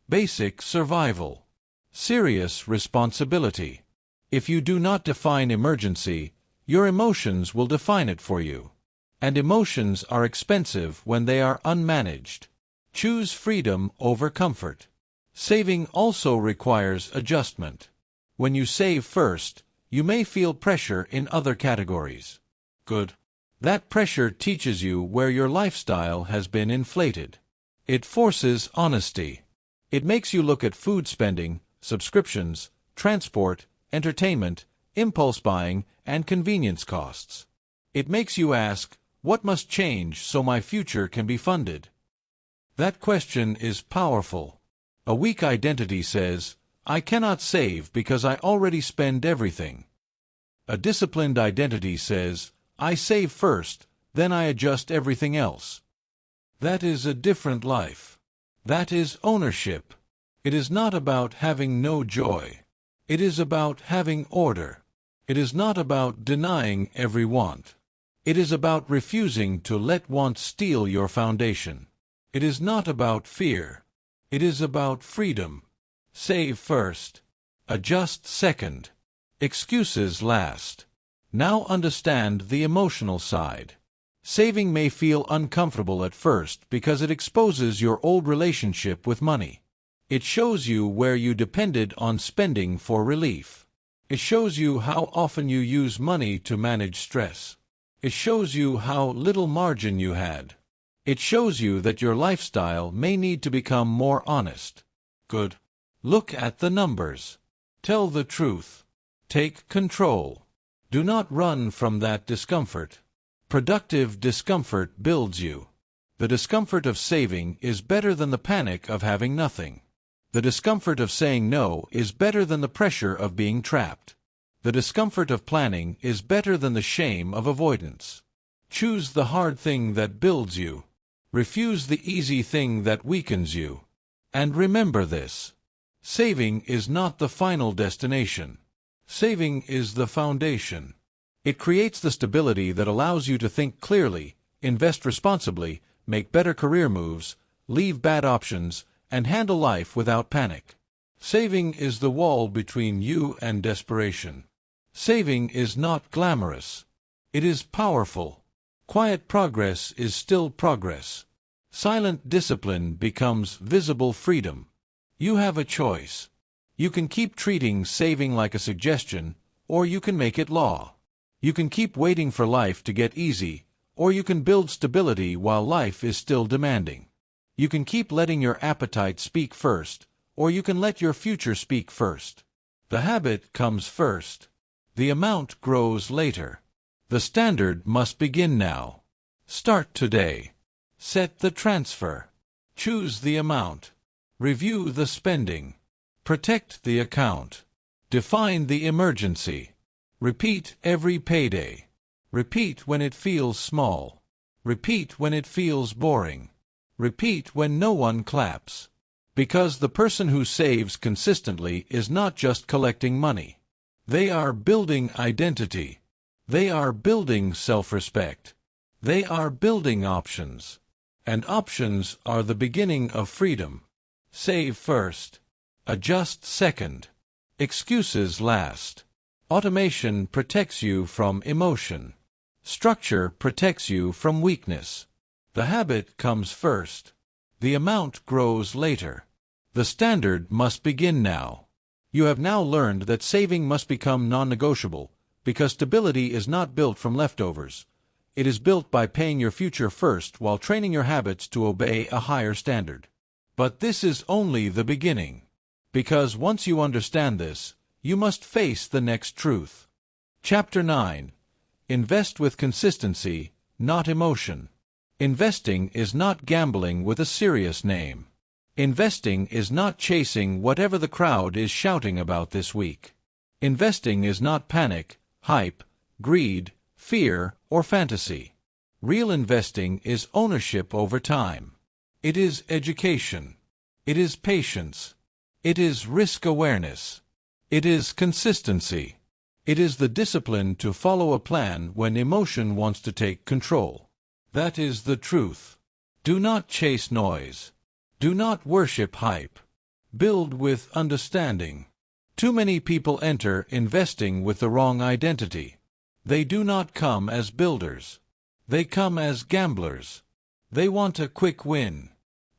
Basic survival. Serious responsibility. If you do not define emergency, your emotions will define it for you. And emotions are expensive when they are unmanaged. Choose freedom over comfort. Saving also requires adjustment. When you save first, you may feel pressure in other categories. Good. That pressure teaches you where your lifestyle has been inflated. It forces honesty. It makes you look at food spending, subscriptions, transport, entertainment, impulse buying, and convenience costs. It makes you ask, what must change so my future can be funded? That question is powerful. A weak identity says, I cannot save because I already spend everything. A disciplined identity says, I save first, then I adjust everything else. That is a different life. That is ownership. It is not about having no joy. It is about having order. It is not about denying every want. It is about refusing to let want steal your foundation. It is not about fear. It is about freedom. Save first. Adjust second. Excuses last. Now understand the emotional side. Saving may feel uncomfortable at first because it exposes your old relationship with money. It shows you where you depended on spending for relief. It shows you how often you use money to manage stress. It shows you how little margin you had. It shows you that your lifestyle may need to become more honest. Good. Look at the numbers. Tell the truth. Take control. Do not run from that discomfort. Productive discomfort builds you. The discomfort of saving is better than the panic of having nothing. The discomfort of saying no is better than the pressure of being trapped. The discomfort of planning is better than the shame of avoidance. Choose the hard thing that builds you. Refuse the easy thing that weakens you. And remember this. Saving is not the final destination. Saving is the foundation. It creates the stability that allows you to think clearly, invest responsibly, make better career moves, leave bad options, and handle life without panic. Saving is the wall between you and desperation. Saving is not glamorous. It is powerful. Quiet progress is still progress. Silent discipline becomes visible freedom. You have a choice. You can keep treating saving like a suggestion, or you can make it law. You can keep waiting for life to get easy, or you can build stability while life is still demanding. You can keep letting your appetite speak first, or you can let your future speak first. The habit comes first. The amount grows later. The standard must begin now. Start today. Set the transfer. Choose the amount. Review the spending. Protect the account. Define the emergency. Repeat every payday. Repeat when it feels small. Repeat when it feels boring. Repeat when no one claps. Because the person who saves consistently is not just collecting money. They are building identity. They are building self-respect. They are building options. And options are the beginning of freedom. Save first. Adjust second. Excuses last. Automation protects you from emotion. Structure protects you from weakness. The habit comes first. The amount grows later. The standard must begin now. You have now learned that saving must become non-negotiable, because stability is not built from leftovers. It is built by paying your future first while training your habits to obey a higher standard. But this is only the beginning. Because once you understand this, you must face the next truth. Chapter 9. Invest with consistency, not emotion. Investing is not gambling with a serious name. Investing is not chasing whatever the crowd is shouting about this week. Investing is not panic, hype, greed, fear, or fantasy. Real investing is ownership over time. It is education. It is patience. It is risk awareness. It is consistency. It is the discipline to follow a plan when emotion wants to take control. That is the truth. Do not chase noise. Do not worship hype. Build with understanding. Too many people enter investing with the wrong identity. They do not come as builders. They come as gamblers. They want a quick win.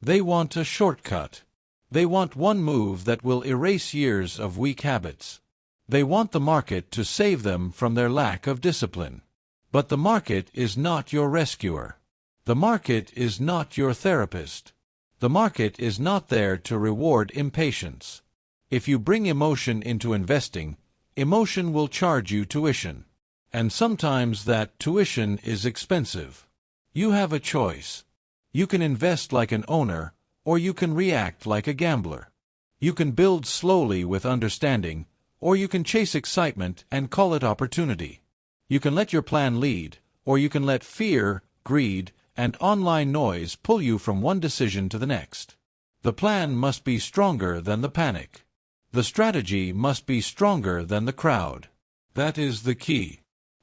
They want a shortcut. They want one move that will erase years of weak habits. They want the market to save them from their lack of discipline. But the market is not your rescuer. The market is not your therapist. The market is not there to reward impatience. If you bring emotion into investing, emotion will charge you tuition. And sometimes that tuition is expensive. You have a choice. You can invest like an owner, or you can react like a gambler. You can build slowly with understanding, or you can chase excitement and call it opportunity. You can let your plan lead, or you can let fear, greed, and online noise pull you from one decision to the next. The plan must be stronger than the panic. The strategy must be stronger than the crowd. That is the key.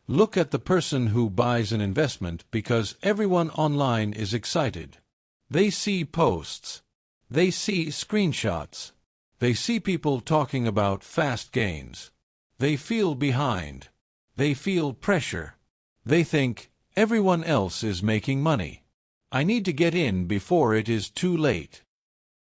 Look at the person who buys an investment because everyone online is excited. They see posts. They see screenshots. They see people talking about fast gains. They feel behind. They feel pressure. They think, everyone else is making money. I need to get in before it is too late.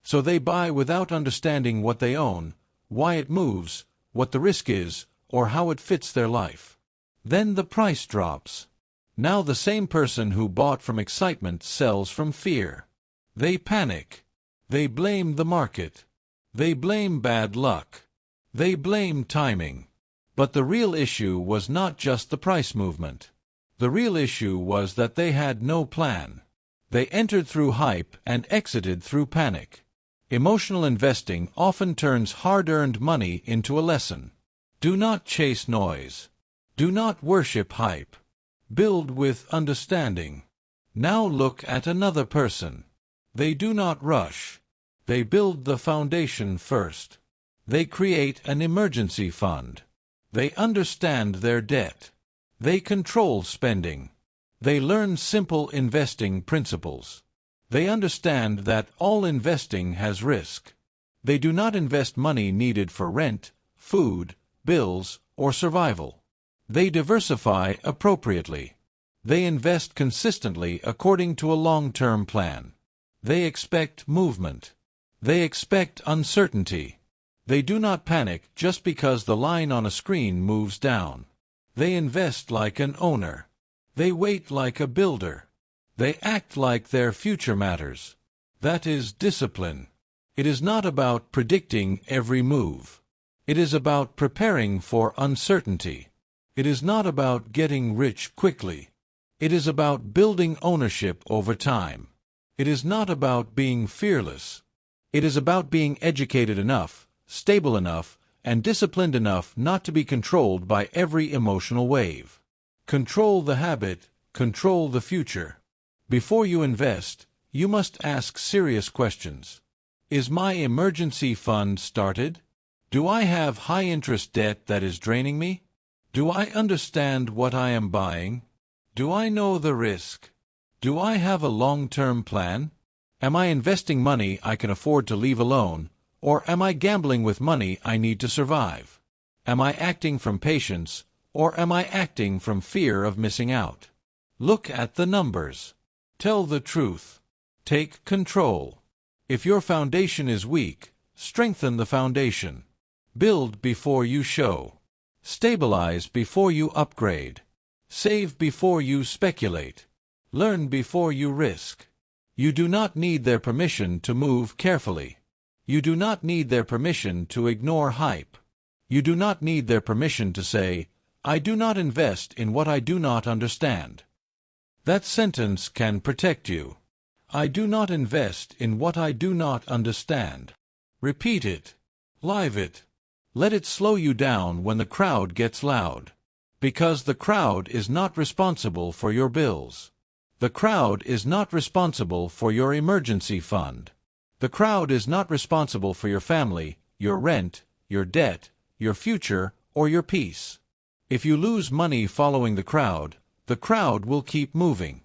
So they buy without understanding what they own, why it moves, what the risk is, or how it fits their life. Then the price drops. Now the same person who bought from excitement sells from fear. They panic. They blame the market. They blame bad luck. They blame timing. But the real issue was not just the price movement. The real issue was that they had no plan. They entered through hype and exited through panic. Emotional investing often turns hard-earned money into a lesson. Do not chase noise. Do not worship hype. Build with understanding. Now look at another person. They do not rush. They build the foundation first. They create an emergency fund. They understand their debt. They control spending. They learn simple investing principles. They understand that all investing has risk. They do not invest money needed for rent, food, bills, or survival. They diversify appropriately. They invest consistently according to a long-term plan. They expect movement. They expect uncertainty. They do not panic just because the line on a screen moves down. They invest like an owner. They wait like a builder. They act like their future matters. That is discipline. It is not about predicting every move. It is about preparing for uncertainty. It is not about getting rich quickly. It is about building ownership over time. It is not about being fearless. It is about being educated enough, stable enough, and disciplined enough not to be controlled by every emotional wave. Control the habit, control the future. Before you invest, you must ask serious questions. Is my emergency fund started? Do I have high-interest debt that is draining me? Do I understand what I am buying? Do I know the risk? Do I have a long-term plan? Am I investing money I can afford to leave alone, or am I gambling with money I need to survive? Am I acting from patience, or am I acting from fear of missing out? Look at the numbers. Tell the truth. Take control. If your foundation is weak, strengthen the foundation. Build before you show. Stabilize before you upgrade. Save before you speculate. Learn before you risk. You do not need their permission to move carefully. You do not need their permission to ignore hype. You do not need their permission to say, "I do not invest in what I do not understand." That sentence can protect you. I do not invest in what I do not understand. Repeat it. Live it. Let it slow you down when the crowd gets loud. Because the crowd is not responsible for your bills. The crowd is not responsible for your emergency fund. The crowd is not responsible for your family, your rent, your debt, your future, or your peace. If you lose money following the crowd will keep moving.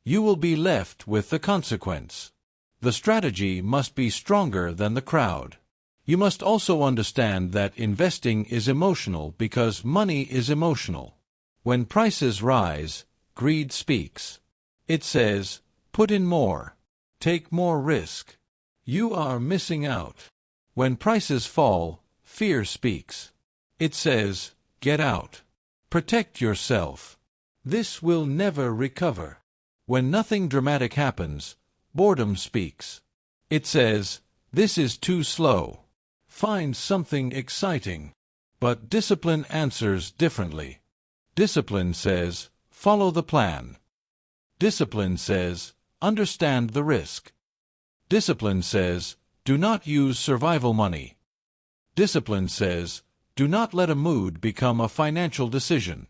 You will be left with the consequence. The strategy must be stronger than the crowd. You must also understand that investing is emotional because money is emotional. When prices rise, greed speaks. It says, "Put in more. Take more risk. You are missing out." When prices fall, fear speaks. It says, "Get out. Protect yourself. This will never recover." When nothing dramatic happens, boredom speaks. It says, "This is too slow. Find something exciting." But discipline answers differently. Discipline says, "Follow the plan." Discipline says, "Understand the risk." Discipline says, "Do not use survival money." Discipline says, "Do not let a mood become a financial decision."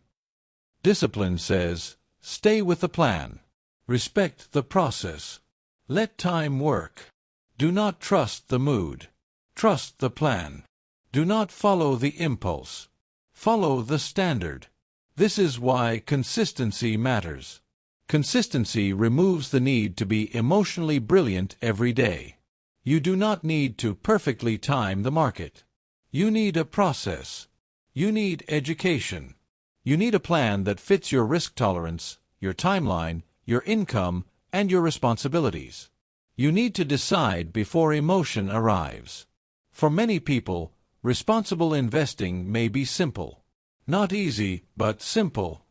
Discipline says, "Stay with the plan. Respect the process. Let time work. Do not trust the mood. Trust the plan. Do not follow the impulse. Follow the standard." This is why consistency matters. Consistency removes the need to be emotionally brilliant every day. You do not need to perfectly time the market. You need a process. You need education. You need a plan that fits your risk tolerance, your timeline, your income, and your responsibilities. You need to decide before emotion arrives. For many people, responsible investing may be simple. Not easy, but simple.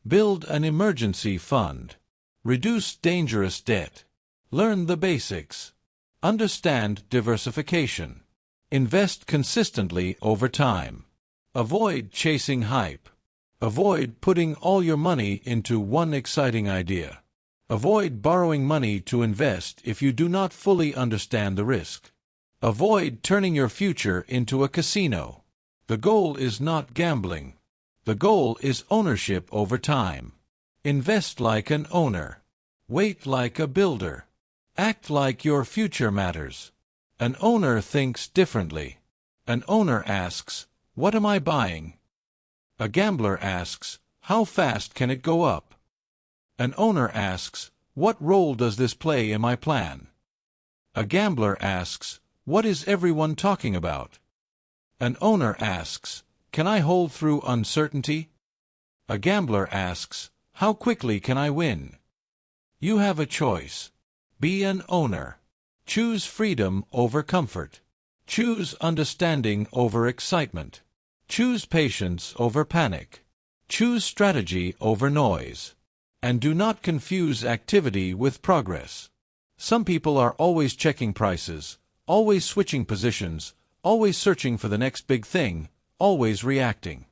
Build an emergency fund. Reduce dangerous debt. Learn the basics. Understand diversification. Invest consistently over time. Avoid chasing hype. Avoid putting all your money into one exciting idea. Avoid borrowing money to invest if you do not fully understand the risk. Avoid turning your future into a casino. The goal is not gambling. The goal is ownership over time. Invest like an owner. Wait like a builder. Act like your future matters. An owner thinks differently. An owner asks, "What am I buying?" A gambler asks, How fast can it go up? An owner asks, what role does this play in my plan? A gambler asks, what is everyone talking about? An owner asks, can I hold through uncertainty? A gambler asks, how quickly can I win? You have a choice. Be an owner. Choose freedom over comfort. Choose understanding over excitement. Choose patience over panic. Choose strategy over noise. And do not confuse activity with progress. Some people are always checking prices, always switching positions, always searching for the next big thing, always reacting.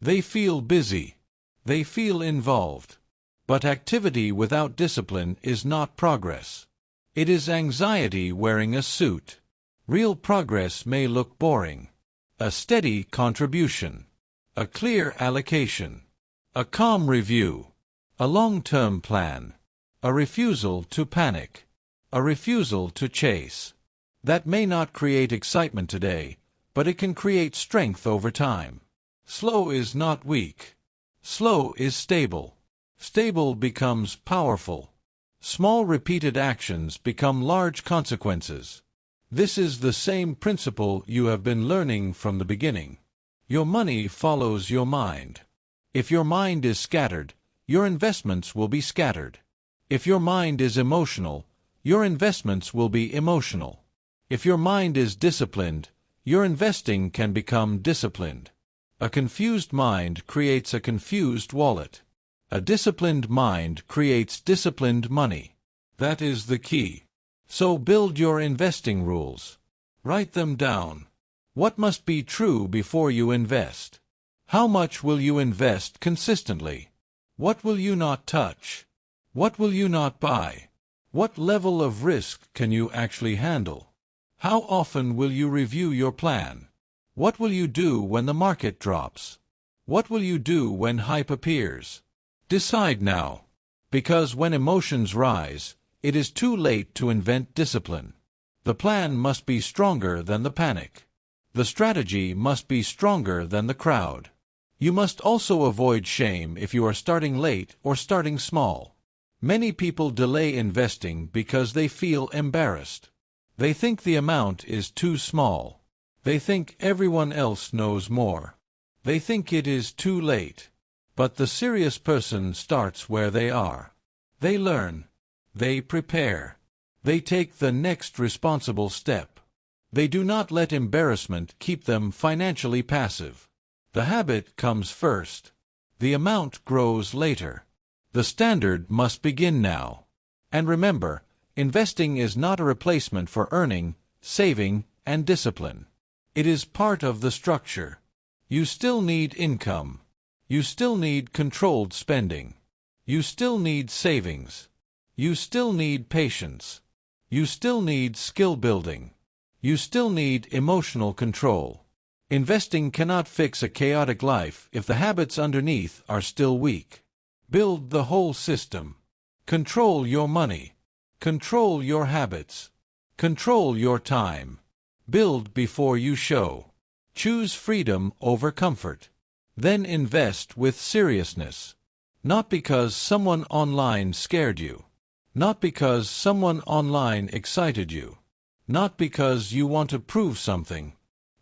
They feel busy. They feel involved. But activity without discipline is not progress. It is anxiety wearing a suit. Real progress may look boring. A steady contribution. A clear allocation. A calm review. A long-term plan. A refusal to panic. A refusal to chase. That may not create excitement today, but it can create strength over time. Slow is not weak. Slow is stable. Stable becomes powerful. Small repeated actions become large consequences. This is the same principle you have been learning from the beginning. Your money follows your mind. If your mind is scattered, your investments will be scattered. If your mind is emotional, your investments will be emotional. If your mind is disciplined, your investing can become disciplined. A confused mind creates a confused wallet. A disciplined mind creates disciplined money. That is the key. So build your investing rules. Write them down. What must be true before you invest? How much will you invest consistently? What will you not touch? What will you not buy? What level of risk can you actually handle? How often will you review your plan? What will you do when the market drops? What will you do when hype appears? Decide now. Because when emotions rise, it is too late to invent discipline. The plan must be stronger than the panic. The strategy must be stronger than the crowd. You must also avoid shame if you are starting late or starting small. Many people delay investing because they feel embarrassed. They think the amount is too small. They think everyone else knows more. They think it is too late. But the serious person starts where they are. They learn. They prepare. They take the next responsible step. They do not let embarrassment keep them financially passive. The habit comes first. The amount grows later. The standard must begin now. And remember, investing is not a replacement for earning, saving, and discipline. It is part of the structure. You still need income. You still need controlled spending. You still need savings. You still need patience. You still need skill building. You still need emotional control. Investing cannot fix a chaotic life if the habits underneath are still weak. Build the whole system. Control your money. Control your habits. Control your time. Build before you show. Choose freedom over comfort. Then invest with seriousness. Not because someone online scared you. Not because someone online excited you. Not because you want to prove something.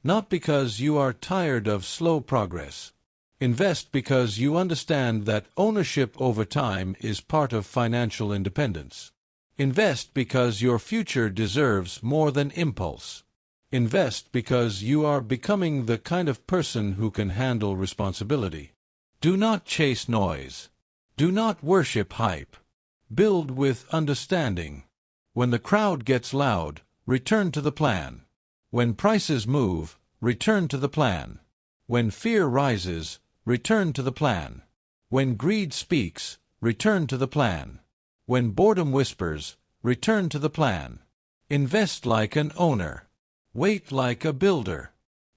Not because you are tired of slow progress. Invest because you understand that ownership over time is part of financial independence. Invest because your future deserves more than impulse. Invest because you are becoming the kind of person who can handle responsibility. Do not chase noise. Do not worship hype. Build with understanding. When the crowd gets loud, return to the plan. When prices move, return to the plan. When fear rises, return to the plan. When greed speaks, return to the plan. When boredom whispers, return to the plan. Invest like an owner. Wait like a builder.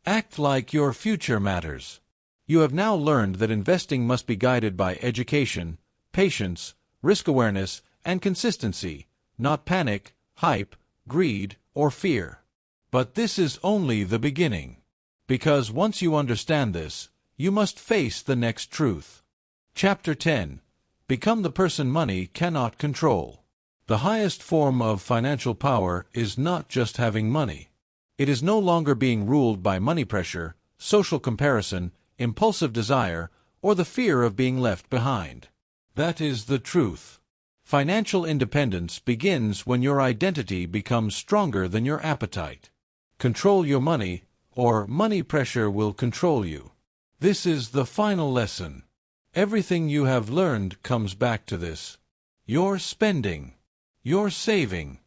Act like your future matters. You have now learned that investing must be guided by education, patience, risk awareness, and consistency, not panic, hype, greed, or fear. But this is only the beginning. Because once you understand this, you must face the next truth. Chapter 10. Become the person money cannot control. The highest form of financial power is not just having money. It is no longer being ruled by money pressure, social comparison, impulsive desire, or the fear of being left behind. That is the truth. Financial independence begins when your identity becomes stronger than your appetite. Control your money, or money pressure will control you. This is the final lesson. Everything you have learned comes back to this. Your spending, your saving,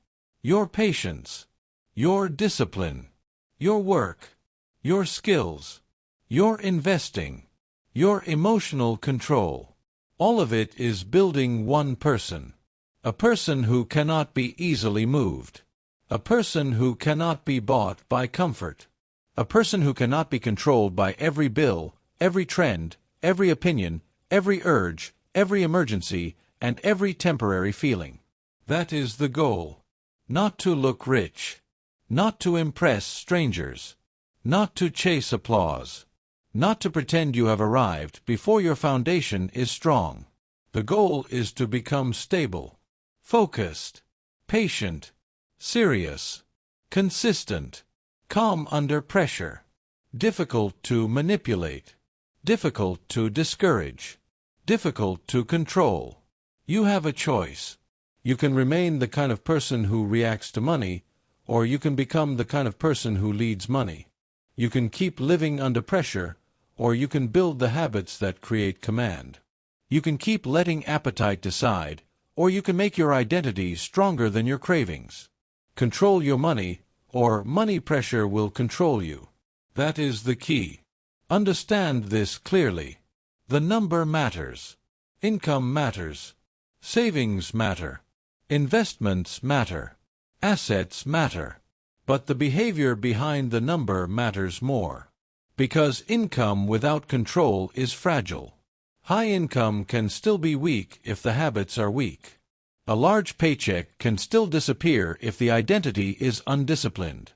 your patience, your discipline, your work, your skills, your investing, your emotional control. All of it is building one person. A person who cannot be easily moved. A person who cannot be bought by comfort. A person who cannot be controlled by every bill, every trend, every opinion, every urge, every emergency, and every temporary feeling. That is the goal. Not to look rich. Not to impress strangers. Not to chase applause. Not to pretend you have arrived before your foundation is strong. The goal is to become stable, focused, patient, serious, consistent, calm under pressure, difficult to manipulate, difficult to discourage, difficult to control. You have a choice. You can remain the kind of person who reacts to money, or you can become the kind of person who leads money. You can keep living under pressure, or you can build the habits that create command. You can keep letting appetite decide, or you can make your identity stronger than your cravings. Control your money, or money pressure will control you. That is the key. Understand this clearly. The number matters. Income matters. Savings matter. Investments matter. Assets matter. But the behavior behind the number matters more. Because income without control is fragile. High income can still be weak if the habits are weak. A large paycheck can still disappear if the identity is undisciplined.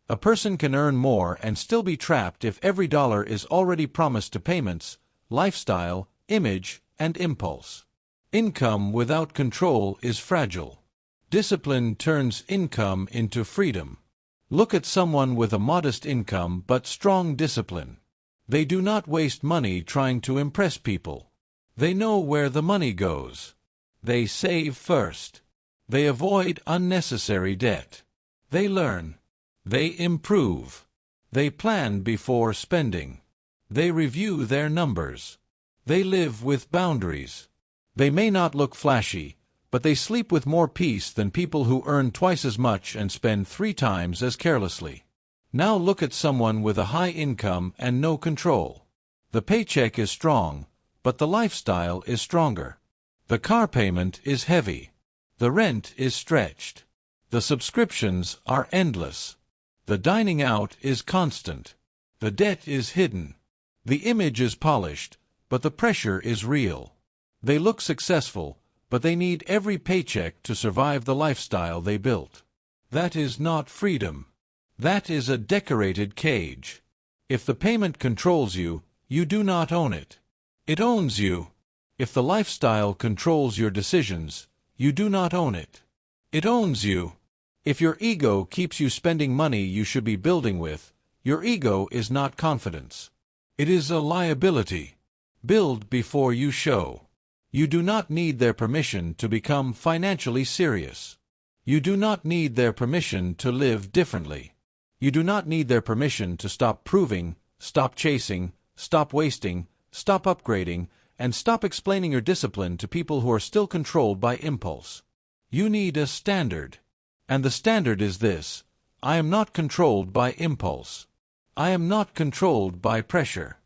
A person can earn more and still be trapped if every dollar is already promised to payments, lifestyle, image, and impulse. Income without control is fragile. Discipline turns income into freedom. Look at someone with a modest income but strong discipline. They do not waste money trying to impress people. They know where the money goes. They save first. They avoid unnecessary debt. They learn. They improve. They plan before spending. They review their numbers. They live with boundaries. They may not look flashy, but they sleep with more peace than people who earn twice as much and spend 3 times as carelessly. Now look at someone with a high income and no control. The paycheck is strong, but the lifestyle is stronger. The car payment is heavy. The rent is stretched. The subscriptions are endless. The dining out is constant. The debt is hidden. The image is polished, but the pressure is real. They look successful, but they need every paycheck to survive the lifestyle they built. That is not freedom. That is a decorated cage. If the payment controls you, you do not own it. It owns you. If the lifestyle controls your decisions, you do not own it. It owns you. If your ego keeps you spending money you should be building with, your ego is not confidence. It is a liability. Build before you show. You do not need their permission to become financially serious. You do not need their permission to live differently. You do not need their permission to stop proving, stop chasing, stop wasting, stop upgrading, and stop explaining your discipline to people who are still controlled by impulse. You need a standard. And the standard is this: I am not controlled by impulse. I am not controlled by pressure.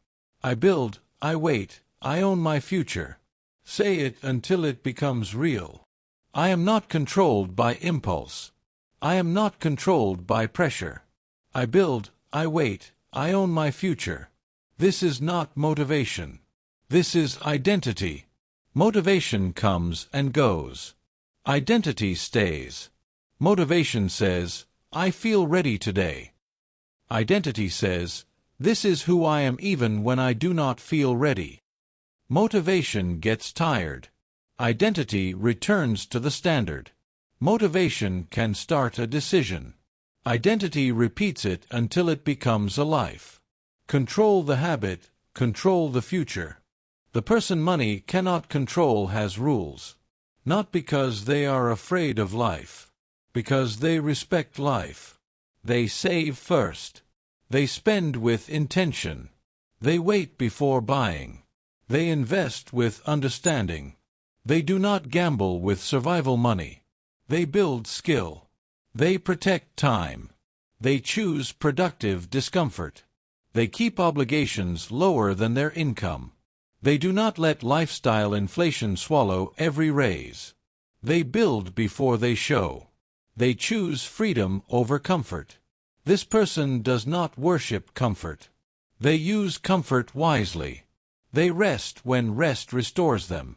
I build, I wait, I own my future. Say it until it becomes real. I am not controlled by impulse. I am not controlled by pressure. I build, I wait, I own my future. This is not motivation. This is identity. Motivation comes and goes. Identity stays. Motivation says, I feel ready today. Identity says, this is who I am even when I do not feel ready. Motivation gets tired. Identity returns to the standard. Motivation can start a decision. Identity repeats it until it becomes a life. Control the habit, control the future. The person money cannot control has rules. Not because they are afraid of life. Because they respect life. They save first. They spend with intention. They wait before buying. They invest with understanding. They do not gamble with survival money. They build skill. They protect time. They choose productive discomfort. They keep obligations lower than their income. They do not let lifestyle inflation swallow every raise. They build before they show. They choose freedom over comfort. This person does not worship comfort. They use comfort wisely. They rest when rest restores them.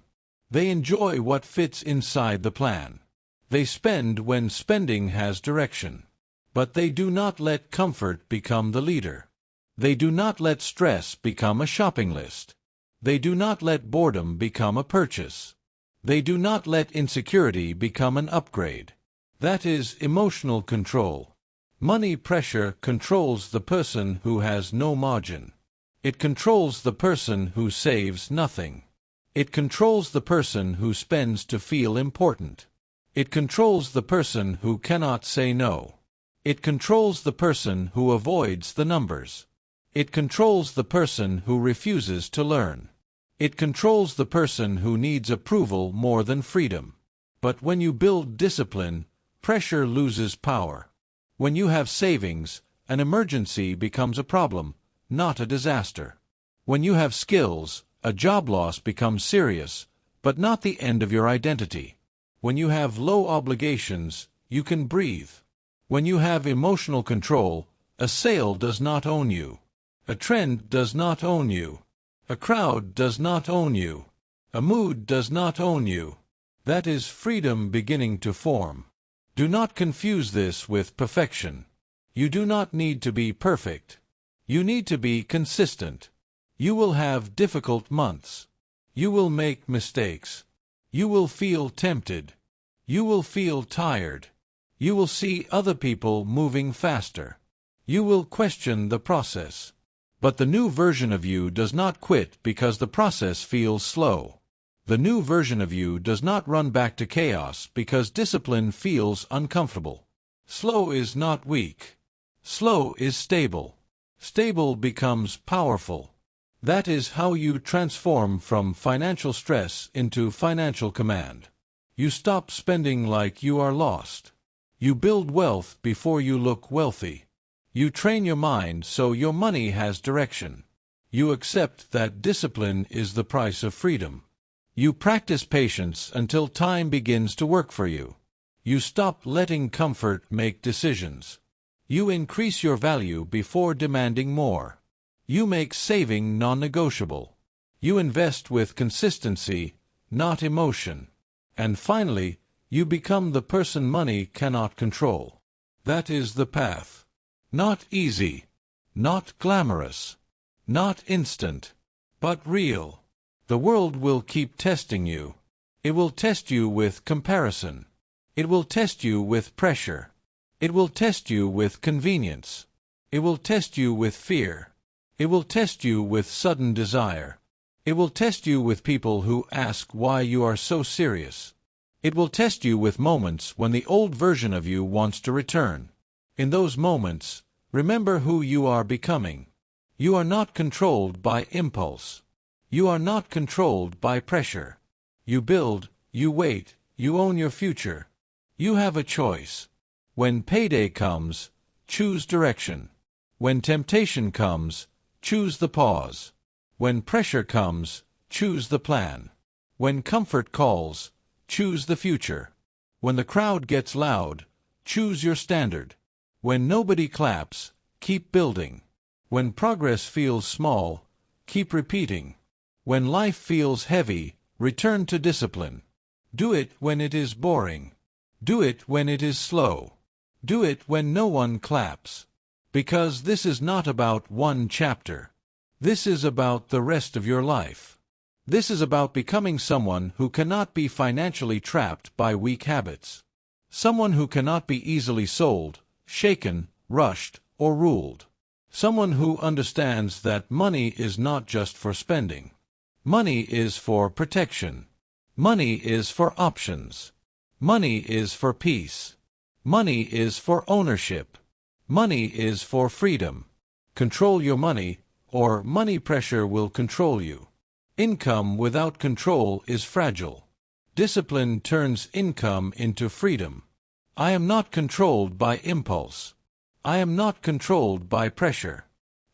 They enjoy what fits inside the plan. They spend when spending has direction. But they do not let comfort become the leader. They do not let stress become a shopping list. They do not let boredom become a purchase. They do not let insecurity become an upgrade. That is emotional control. Money pressure controls the person who has no margin. It controls the person who saves nothing. It controls the person who spends to feel important. It controls the person who cannot say no. It controls the person who avoids the numbers. It controls the person who refuses to learn. It controls the person who needs approval more than freedom. But when you build discipline, pressure loses power. When you have savings, an emergency becomes a problem, not a disaster. When you have skills, a job loss becomes serious, but not the end of your identity. When you have low obligations, you can breathe. When you have emotional control, a sale does not own you. A trend does not own you. A crowd does not own you. A mood does not own you. That is freedom beginning to form. Do not confuse this with perfection. You do not need to be perfect. You need to be consistent. You will have difficult months. You will make mistakes. You will feel tempted. You will feel tired. You will see other people moving faster. You will question the process. But the new version of you does not quit because the process feels slow. The new version of you does not run back to chaos because discipline feels uncomfortable. Slow is not weak. Slow is stable. Stable becomes powerful. That is how you transform from financial stress into financial command. You stop spending like you are lost. You build wealth before you look wealthy. You train your mind so your money has direction. You accept that discipline is the price of freedom. You practice patience until time begins to work for you. You stop letting comfort make decisions. You increase your value before demanding more. You make saving non-negotiable. You invest with consistency, not emotion. And finally, you become the person money cannot control. That is the path. Not easy, not glamorous, not instant, but real. The world will keep testing you. It will test you with comparison. It will test you with pressure. It will test you with convenience. It will test you with fear. It will test you with sudden desire. It will test you with people who ask why you are so serious. It will test you with moments when the old version of you wants to return. In those moments, remember who you are becoming. You are not controlled by impulse. You are not controlled by pressure. You build, you wait, you own your future. You have a choice. When payday comes, choose direction. When temptation comes, choose the pause. When pressure comes, choose the plan. When comfort calls, choose the future. When the crowd gets loud, choose your standard. When nobody claps, keep building. When progress feels small, keep repeating. When life feels heavy, return to discipline. Do it when it is boring. Do it when it is slow. Do it when no one claps. Because this is not about one chapter. This is about the rest of your life. This is about becoming someone who cannot be financially trapped by weak habits. Someone who cannot be easily sold, shaken, rushed, or ruled. Someone who understands that money is not just for spending. Money is for protection. Money is for options. Money is for peace. Money is for ownership. Money is for freedom. Control your money, or money pressure will control you. Income without control is fragile. Discipline turns income into freedom. I am not controlled by impulse. I am not controlled by pressure.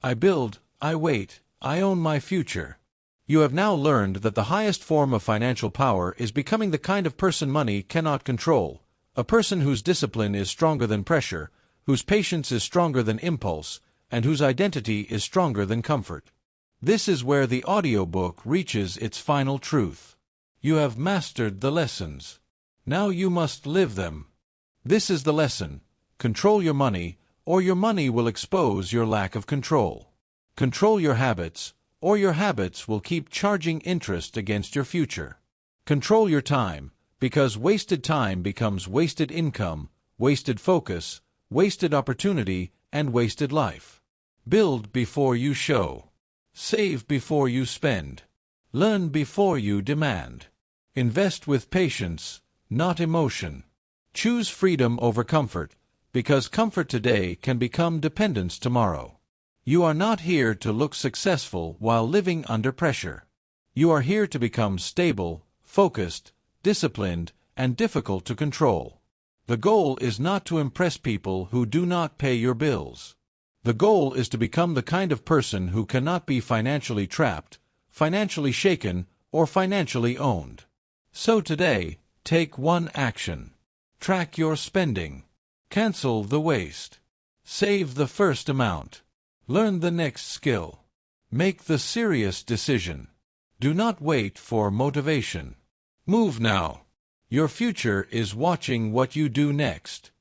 I build, I wait, I own my future. You have now learned that the highest form of financial power is becoming the kind of person money cannot control, a person whose discipline is stronger than pressure, whose patience is stronger than impulse, and whose identity is stronger than comfort. This is where the audiobook reaches its final truth. You have mastered the lessons. Now you must live them. This is the lesson. Control your money, or your money will expose your lack of control. Control your habits, or your habits will keep charging interest against your future. Control your time, because wasted time becomes wasted income, wasted focus, wasted opportunity, and wasted life. Build before you show. Save before you spend. Learn before you demand. Invest with patience, not emotion. Choose freedom over comfort, because comfort today can become dependence tomorrow. You are not here to look successful while living under pressure. You are here to become stable, focused, disciplined, and difficult to control. The goal is not to impress people who do not pay your bills. The goal is to become the kind of person who cannot be financially trapped, financially shaken, or financially owned. So today, take one action. Track your spending. Cancel the waste. Save the first amount. Learn the next skill. Make the serious decision. Do not wait for motivation. Move now. Your future is watching what you do next.